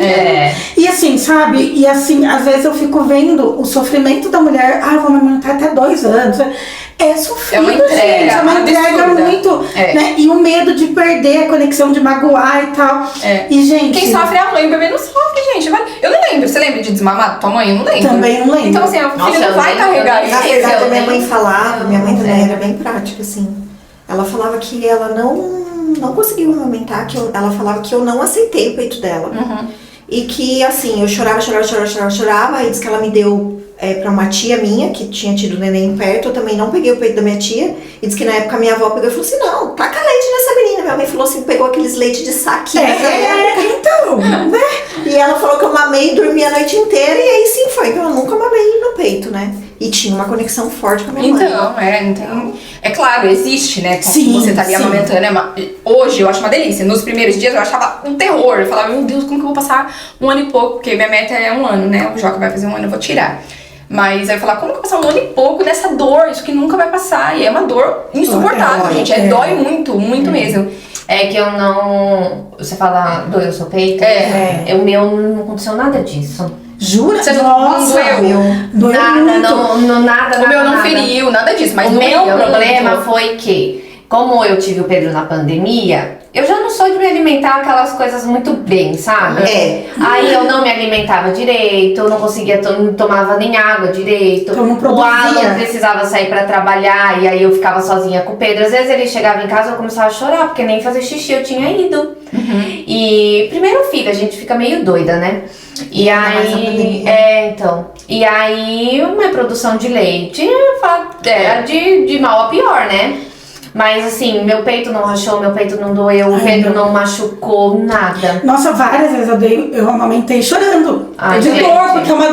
E assim, sabe? E assim, às vezes eu fico vendo o sofrimento da mulher, eu vou amamentar até 2 anos. É sofrido, É uma entrega, gente. É uma entrega absurda. muito... Né? E o medo de perder a conexão, de magoar e tal. E, gente... Quem sofre é a mãe, o bebê não sofre, gente. Eu não lembro. Você lembra de desmamar da tua mãe? Eu não lembro. Também não lembro. Então, assim, a filha não vai carregar isso. Na verdade, a minha mãe nem- falava, minha mãe também era bem prática, assim. Ela falava que ela não conseguiu amamentar, ela falava que eu não aceitei o peito dela. E que, assim, eu chorava, e disse que ela me deu pra uma tia minha, que tinha tido neném perto, eu também não peguei o peito da minha tia, e disse que na época a minha avó pegou e falou assim, não, taca leite nessa menina. Minha mãe falou assim, pegou aqueles leites de saquinho. Então, né? E ela falou que eu mamei e dormi a noite inteira, e aí sim foi, que eu nunca mamei no peito, né? E tinha uma conexão forte com a minha mãe. Então, é claro, existe, né? Quando Sim, você tá ali sim. amamentando. Hoje eu acho uma delícia. Nos primeiros dias eu achava um terror. Eu falava, meu Deus, como que eu vou passar 1 ano e pouco? Porque minha meta é 1 ano, né? O Joca vai fazer 1 ano, eu vou tirar. Mas aí eu falava, como que eu vou passar 1 ano e pouco dessa dor? Isso que nunca vai passar. E é uma dor insuportável, gente. Dói muito, muito mesmo. É que eu não... Você fala, doeu o seu peito? O meu não aconteceu nada disso. Jura? Você não Nossa, doeu? Doeu Nada, muito. nada. O meu não nada. feriu, nada disso. Mas O doía meu problema muito. foi que, como eu tive o Pedro na pandemia, eu já não sou de me alimentar aquelas coisas muito bem, sabe? Aí eu não me alimentava direito, eu não conseguia, não tomava nem água direito. Então não O produzia. Alan precisava sair pra trabalhar e aí eu ficava sozinha com o Pedro. Às vezes ele chegava em casa e eu começava a chorar, porque nem fazer xixi eu tinha ido. E primeiro filho, a gente fica meio doida, né? E aí, então. E aí, minha produção de leite era de mal a pior, né? Mas assim, meu peito não rachou, meu peito não doeu, o Pedro não machucou, nada. Nossa, várias vezes eu amamentei chorando. Ai, de gente. dor, porque é uma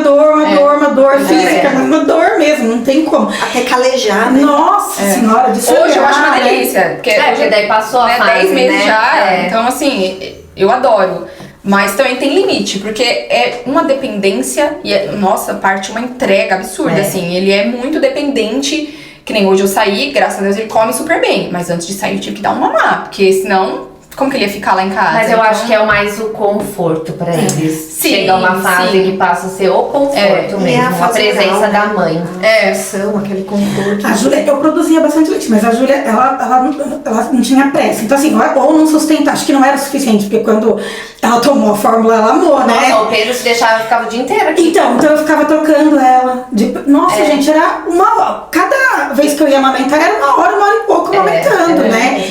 dor física, mas uma dor mesmo, não tem como. Até calejar, né? Nossa senhora, de sonhar, Hoje eu acho uma né? delícia. Porque Porque daí passou a né, fase, 10 meses né? já. Então, assim, eu adoro. Mas também tem limite, porque é uma dependência e, nossa, parte uma entrega absurda, assim. Ele é muito dependente, que nem hoje eu saí, graças a Deus ele come super bem. Mas antes de sair eu tive que dar um mamar, porque senão, como que ele ia ficar lá em casa? Mas eu acho que é mais o conforto pra eles. Sim, Chega uma fase sim. que passa a ser o conforto E é a mesmo, a fase presença oral, da né? mãe. Ação, aquele conforto. A Júlia, eu produzia bastante leite, mas a Júlia, ela não tinha pressa. Então, assim, ou não sustenta, acho que não era o suficiente, porque quando ela tomou a fórmula, ela amou, né? Nossa, o Pedro se deixava, ficava o dia inteiro aqui. Então eu ficava trocando ela. Nossa, gente, era uma hora. Cada vez que eu ia amamentar, era 1 hora e pouco amamentando, né?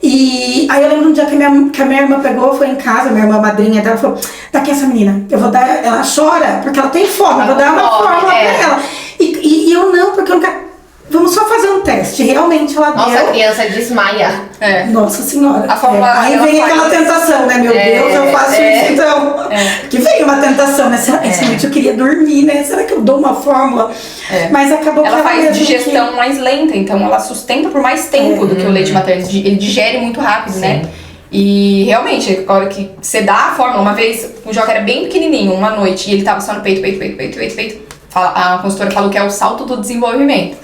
E aí eu lembro um dia que a minha irmã pegou, foi em casa, minha irmã madrinha dela falou, daqui essa menina, eu vou dar, ela chora porque ela tem fome, eu vou dar uma fórmula pra ela. E eu não, porque eu não quero. vamos só fazer um teste. Realmente ela Nossa, deu. a criança desmaia. É. Nossa senhora. A fórmula, Aí ela vem faz aquela isso. tentação, né? Meu Deus, eu faço isso então. Que vem uma tentação, né? Essa noite eu queria dormir, né? Será que eu dou uma fórmula? Mas acabou que Ela faz mesmo digestão mais lenta, então ela sustenta por mais tempo do que o leite materno. Ele digere muito rápido, né? E realmente, a hora que você dá a fórmula, uma vez o Joca era bem pequenininho, uma noite, e ele tava só no peito. A consultora falou que é o salto do desenvolvimento.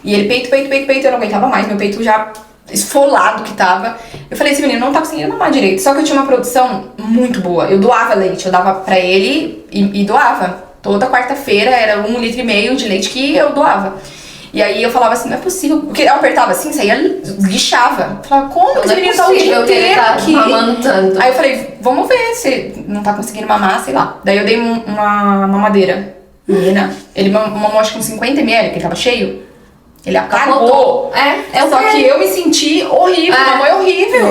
E ele peito, eu não aguentava mais, meu peito já esfolado que tava. Eu falei, esse menino não tá conseguindo mamar direito. Só que eu tinha uma produção muito boa. Eu doava leite, eu dava pra ele e doava. Toda quarta-feira era 1,5 litro de leite que eu doava. E aí eu falava assim, não é possível. Porque eu apertava assim, saía, guichava. Eu falava, como que esse menino tá o dia inteiro aqui? Mamando tanto. Aí eu falei, vamos ver se não tá conseguindo mamar, sei lá. Daí eu dei uma mamadeira. Menina, ele mamou acho que uns 50 ml, que ele tava cheio. Ele acabou. Só que eu me senti horrível, mamãe horrível.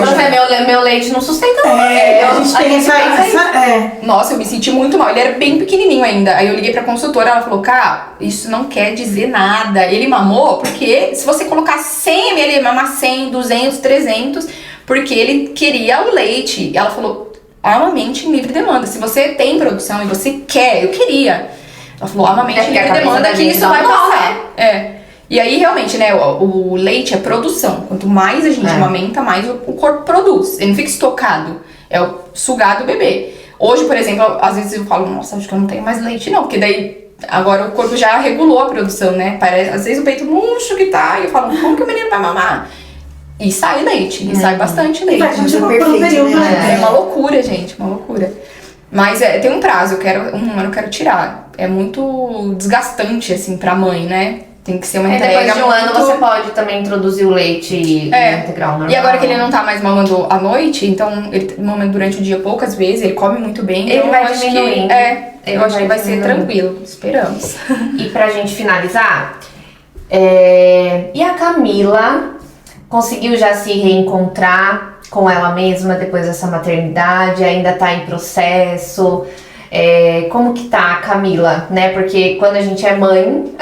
Meu leite não sustenta não. a gente tem essa. Nossa, eu me senti muito mal. Ele era bem pequenininho ainda. Aí eu liguei pra consultora, ela falou, cara, isso não quer dizer nada. Ele mamou porque se você colocar 100 ml, ele ia mamar 100, 200, 300, porque ele queria o leite. E ela falou, amamente em livre demanda. Se você tem produção e você quer, eu queria. Ela falou, amamente em livre demanda que isso vai passar. E aí, realmente, né, o leite é produção. Quanto mais a gente amamenta, mais o corpo produz. Ele não fica estocado. É o sugar do bebê. Hoje, por exemplo, às vezes eu falo, nossa, acho que eu não tenho mais leite, não. Porque daí, agora o corpo já regulou a produção, né? Parece, às vezes o peito murcho que tá. E eu falo, como que o menino vai mamar? E sai leite. E sai bastante leite. Vai continuar perfeito, pelo período, né? É uma loucura, gente. Uma loucura. Mas tem um prazo. Um ano eu quero tirar. É muito desgastante, assim, pra mãe, né? Tem que ser uma entrega. Depois de um ano muito... você pode também introduzir o leite integral normal. E agora que ele não tá mais mamando à noite, então ele mama durante o dia poucas vezes, ele come muito bem. Ele então vai eu acho diminuindo. eu acho que vai ser tranquilo. Esperamos. E pra gente finalizar, e a Camila conseguiu já se reencontrar com ela mesma depois dessa maternidade? Ainda tá em processo? Como que tá a Camila, né? Porque quando a gente é mãe,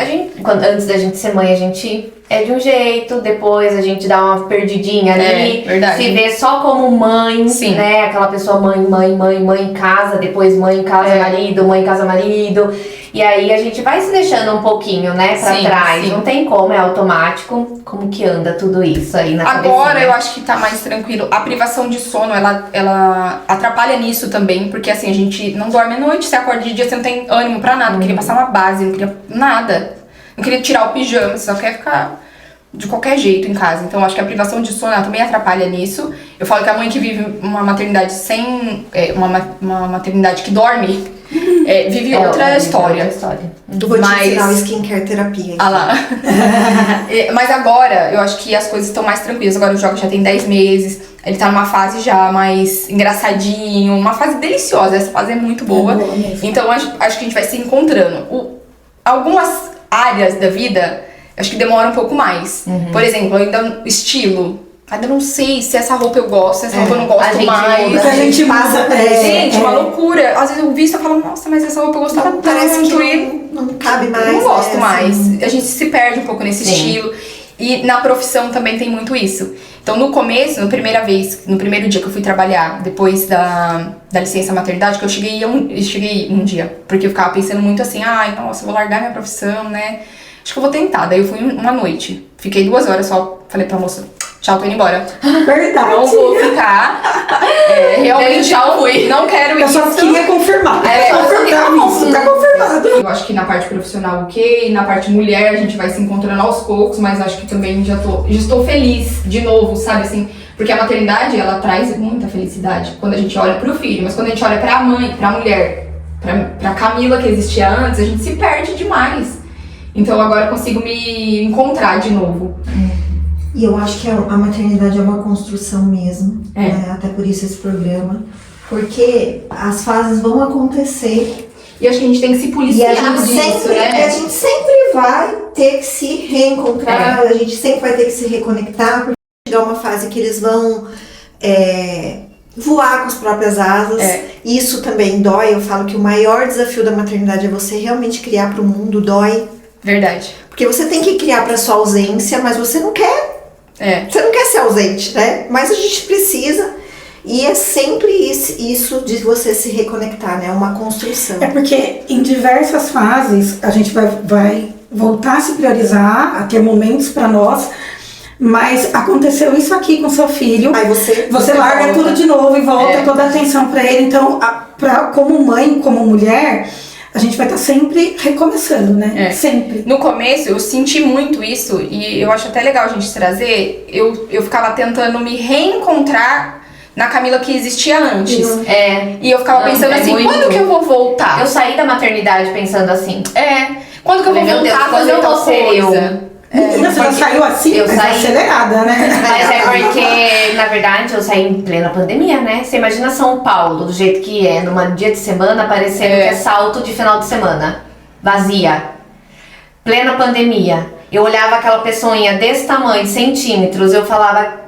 antes da gente ser mãe, a gente é de um jeito, depois a gente dá uma perdidinha ali, verdade. Se vê só como mãe, Sim. né? Aquela pessoa mãe em casa, depois mãe em casa, mãe em casa, marido. E aí a gente vai se deixando um pouquinho, né, pra trás. Sim. Não tem como, é automático. Como que anda tudo isso aí na cabecinha? Agora eu acho que tá mais tranquilo. A privação de sono, ela atrapalha nisso também, porque assim, a gente não dorme à noite, você acorda de dia, você não tem ânimo pra nada. Não queria passar uma base, não queria nada. Não queria tirar o pijama, você só quer ficar de qualquer jeito em casa. Então, acho que a privação de sono ela também atrapalha nisso. Eu falo que a mãe que vive uma maternidade sem... uma maternidade que dorme, vive outra história. Vou te ensinar o skincare terapia. Ah lá. Mas agora, eu acho que as coisas estão mais tranquilas. Agora o Joca já tem 10 meses. Ele tá numa fase já mais engraçadinho. Uma fase deliciosa. Essa fase é muito boa. Então, acho que a gente vai se encontrando. Algumas áreas da vida, acho que demora um pouco mais. Por exemplo, ainda estilo. Ainda não sei se essa roupa eu gosto, se essa roupa eu não gosto mais. A gente passa Gente, uma loucura. Às vezes eu visto e falo, nossa, mas essa roupa eu gostava tanto. Parece que não cabe mais. Não gosto mais. Assim. A gente se perde um pouco nesse estilo. E na profissão também tem muito isso. Então, no começo, no primeiro dia que eu fui trabalhar, depois da licença maternidade, que eu cheguei um dia, porque eu ficava pensando muito assim, ai, nossa, eu vou largar minha profissão, né? Acho que eu vou tentar. Daí eu fui uma noite. Fiquei 2 horas só, falei pra moça, tchau, tô indo embora. Verdade. Não vou ficar. Realmente já fui. Não quero Eu isso. só queria confirmar. Tá confirmado. Eu acho que na parte profissional, ok. Na parte mulher, a gente vai se encontrando aos poucos, mas acho que também já estou feliz de novo, sabe assim? Porque a maternidade, ela traz muita felicidade quando a gente olha pro filho, mas quando a gente olha pra mãe, pra mulher, pra Camila que existia antes, a gente se perde demais. Então agora eu consigo me encontrar de novo. E eu acho que a maternidade é uma construção mesmo, né? Até por isso esse programa, porque as fases vão acontecer. E acho que a gente tem que se policiar disso, né? A gente sempre vai ter que se reencontrar, a gente sempre vai ter que se reconectar, porque chegar uma fase que eles vão voar com as próprias asas. Isso também dói. Eu falo que o maior desafio da maternidade é você realmente criar para o mundo, dói. Verdade. Porque você tem que criar pra sua ausência, mas você não quer. Você não quer ser ausente, né? Mas a gente precisa. E é sempre isso de você se reconectar, né? Uma construção. É porque em diversas fases a gente vai voltar a se priorizar, a ter momentos pra nós, mas aconteceu isso aqui com seu filho. Aí você larga volta. tudo de novo e volta toda a atenção pra ele. Então, como mãe, como mulher, a gente vai estar sempre recomeçando, né? Sempre. No começo, eu senti muito isso, e eu acho até legal a gente trazer. Eu ficava tentando me reencontrar na Camila que existia antes. E eu ficava pensando assim, quando que eu vou voltar? Eu saí da maternidade pensando assim. Quando que eu vou Meu voltar Deus, a quando fazer eu tal vou ser coisa? Menina, você já saiu assim? eu Mas saí- acelerada, né? Mas é porque, na verdade, eu saí em plena pandemia, né? Você imagina São Paulo, do jeito que é, num dia de semana, parecendo que é salto de final de semana. Vazia. Plena pandemia. Eu olhava aquela pessoinha desse tamanho, centímetros, eu falava,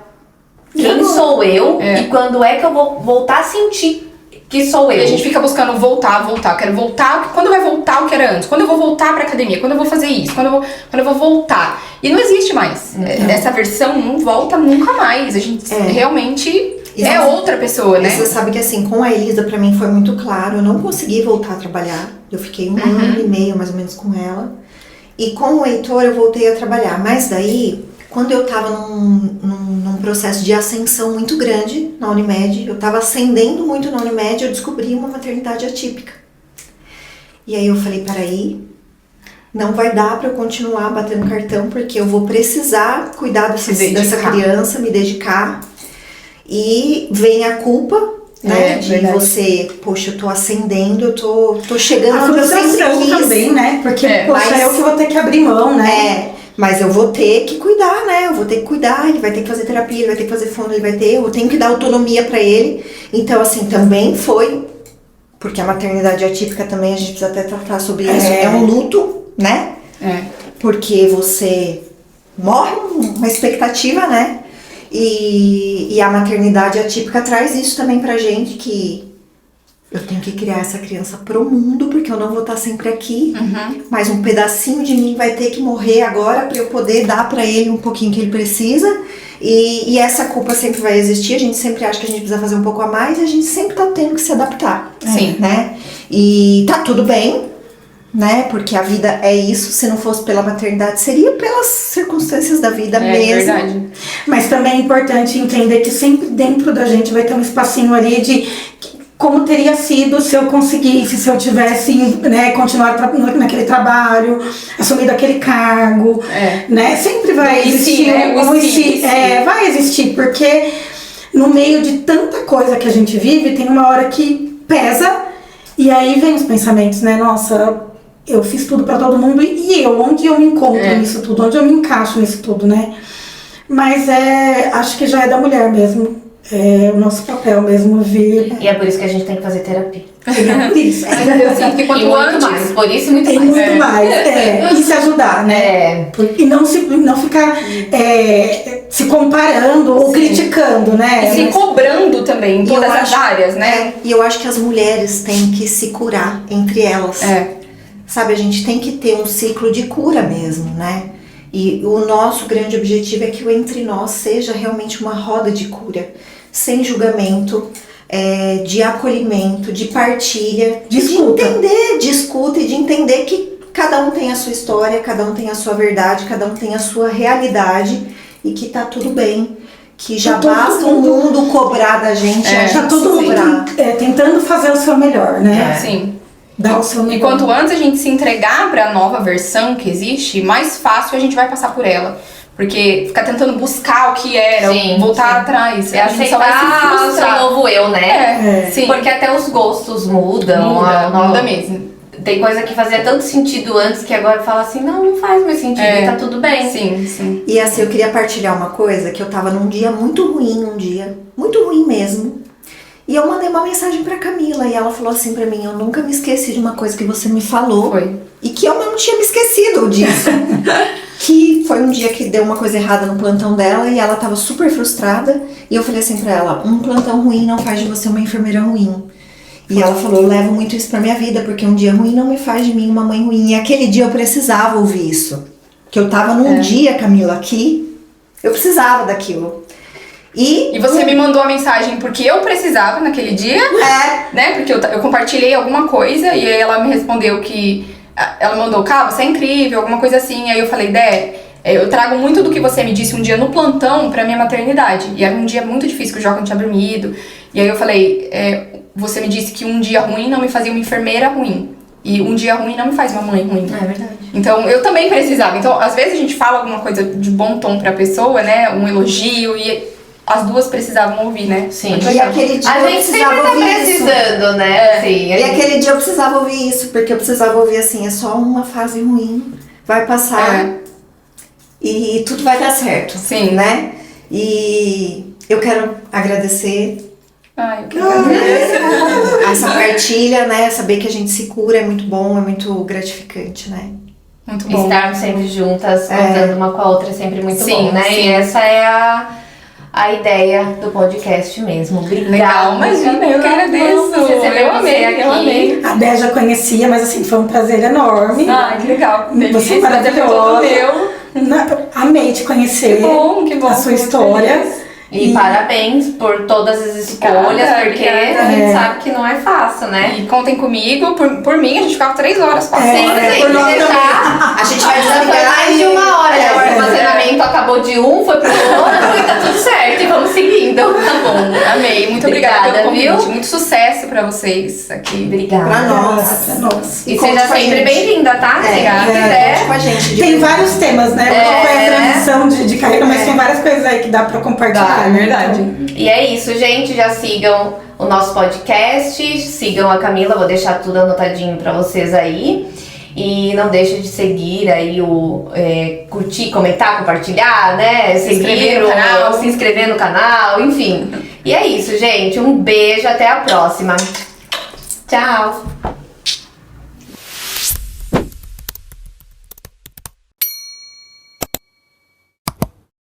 quem sou eu? E quando é que eu vou voltar a sentir que sou eu? E a gente fica buscando voltar. Eu quero voltar. Quando vai voltar o que era antes? Quando eu vou voltar pra academia? Quando eu vou fazer isso? Quando eu vou voltar? E não existe mais. Essa versão não volta nunca mais. A gente realmente é outra pessoa, né? Você sabe que assim, com a Elisa, pra mim foi muito claro. Eu não consegui voltar a trabalhar. Eu fiquei 1 ano e meio, mais ou menos, com ela. E com o Heitor, eu voltei a trabalhar. Mas daí, quando eu tava num processo de ascensão muito grande na Unimed, eu tava ascendendo muito na Unimed, eu descobri uma maternidade atípica. E aí eu falei, peraí, não vai dar pra eu continuar batendo cartão, porque eu vou precisar cuidar dessa criança, me dedicar. E vem a culpa, né, de verdade. você, poxa, eu tô ascendendo, eu tô chegando A onde eu sempre frustração quis. também, né? Porque, poxa, mas- eu que vou ter que abrir mão, né? Mas eu vou ter que cuidar, né? Eu vou ter que cuidar, ele vai ter que fazer terapia, ele vai ter que fazer fono, eu tenho que dar autonomia pra ele. Então, assim, também foi, porque a maternidade atípica também, a gente precisa até tratar sobre isso, é um luto, né? Porque você morre uma expectativa, né? E a maternidade atípica traz isso também pra gente, que eu tenho que criar essa criança pro mundo, porque eu não vou estar sempre aqui. Mas um pedacinho de mim vai ter que morrer agora pra eu poder dar pra ele um pouquinho que ele precisa. E essa culpa sempre vai existir. A gente sempre acha que a gente precisa fazer um pouco a mais e a gente sempre tá tendo que se adaptar. Sim. Né? E tá tudo bem, né? Porque a vida é isso. Se não fosse pela maternidade, seria pelas circunstâncias da vida mesmo. Verdade. Mas também é importante entender que sempre dentro da gente vai ter um espacinho ali de como teria sido se eu conseguisse, se eu tivesse, né, continuado naquele trabalho, assumido aquele cargo, né? Sempre vai existir vai existir, porque no meio de tanta coisa que a gente vive, tem uma hora que pesa e aí vem os pensamentos, né? Nossa, eu fiz tudo pra todo mundo e eu, onde eu me encontro nisso tudo, onde eu me encaixo nisso tudo, né? Mas acho que já é da mulher mesmo. É o nosso papel mesmo vir. E é por isso que a gente tem que fazer terapia. É por isso. Eu sinto que E quanto muito antes... mais, por isso e muito Tem mais. muito mais. E se ajudar, né? E não ficar se comparando ou criticando, né? E se cobrando também, em todas as áreas, né? E eu acho que as mulheres têm que se curar entre elas. Sabe, a gente tem que ter um ciclo de cura mesmo, né? E o nosso grande objetivo é que o Entre Nós seja realmente uma roda de cura, sem julgamento, de acolhimento, de partilha, de entender, de escuta e de entender que cada um tem a sua história, cada um tem a sua verdade, cada um tem a sua realidade e que tá tudo bem. Que já basta o mundo cobrar da gente, Já todo mundo tentando fazer o seu melhor, né? Sim. Dar o seu melhor. E quanto antes a gente se entregar pra nova versão que existe, mais fácil a gente vai passar por ela. Porque ficar tentando buscar o que era, voltar atrás. É a gente só vai se aceitar o seu frustrar. novo eu, né? Sim. Porque até os gostos mudam. Muda mesmo. Tem coisa que fazia tanto sentido antes que agora fala assim, não faz mais sentido e tá tudo bem. Sim. E assim, eu queria partilhar uma coisa, que eu tava num dia muito ruim mesmo. E eu mandei uma mensagem pra Camila e ela falou assim pra mim, eu nunca me esqueci de uma coisa que você me falou. Foi. E que eu não tinha me esquecido disso. Que foi um dia que deu uma coisa errada no plantão dela e ela tava super frustrada. E eu falei assim pra ela, um plantão ruim não faz de você uma enfermeira ruim. E ela falou, eu levo muito isso pra minha vida, porque um dia ruim não me faz de mim uma mãe ruim. E aquele dia eu precisava ouvir isso. Que eu tava num dia, Camila, aqui, eu precisava daquilo. E você me mandou a mensagem porque eu precisava naquele dia, né? Porque eu compartilhei alguma coisa e aí ela me respondeu que... Ela mandou, cara, você é incrível, alguma coisa assim. Aí eu falei, Dé, eu trago muito do que você me disse um dia no plantão pra minha maternidade. E era um dia muito difícil, que o Joca não tinha dormido. E aí eu falei, você me disse que um dia ruim não me fazia uma enfermeira ruim. E um dia ruim não me faz uma mãe ruim. É verdade. Então, eu também precisava. Então, às vezes a gente fala alguma coisa de bom tom pra pessoa, né? Um elogio e as duas precisavam ouvir, né? Sim. E aquele dia A eu gente precisava sempre tá ouvir isso. precisando, né? Sim. E aquele dia eu precisava ouvir isso, porque eu precisava ouvir assim, é só uma fase ruim, vai passar e tudo vai dar certo. Sim. Né? E eu quero agradecer Ai, eu que agradeço. essa partilha, né? Saber que a gente se cura é muito bom, é muito gratificante, né? Muito bom. Estarmos sempre juntas, contando uma com a outra é sempre muito Sim, bom, né? sim. E essa é a ideia do podcast mesmo. Obrigada. Legal, imagina, eu que agradeço. Eu amei. A Dé já conhecia, mas assim, foi um prazer enorme. Ai, que legal. Você é prazer foi todo maravilhosa. meu. Amei te conhecer. Que bom. A sua história. E parabéns por todas as escolhas, Obrigada, porque obrigada. a gente sabe que não é fácil, né? E contem comigo, por mim a gente ficava 3 horas, 4 horas. por nós deixar. A gente vai Já foi desligar mais de uma hora, né? O É. armazenamento acabou de um, foi pro outro e tá tudo certo. E vamos seguindo. Tá bom, amei. Muito obrigada Obrigada, pelo convite. viu? Muito sucesso pra vocês aqui. Obrigada. Pra nós. Pra nós. E Conte seja com a sempre gente. bem-vinda, tá? Se quiser. Conte com a gente. Tem vários temas, né? Hoje foi a transição de carreira, mas É. tem várias coisas aí que dá pra compartilhar. É né? verdade. E é isso, gente. Já sigam o nosso podcast, sigam a Camila, vou deixar tudo anotadinho pra vocês aí. E não deixa de seguir aí curtir, comentar, compartilhar, né? Se inscrever no canal. Se inscrever no canal, enfim. E é isso, gente. Um beijo, até a próxima. Tchau!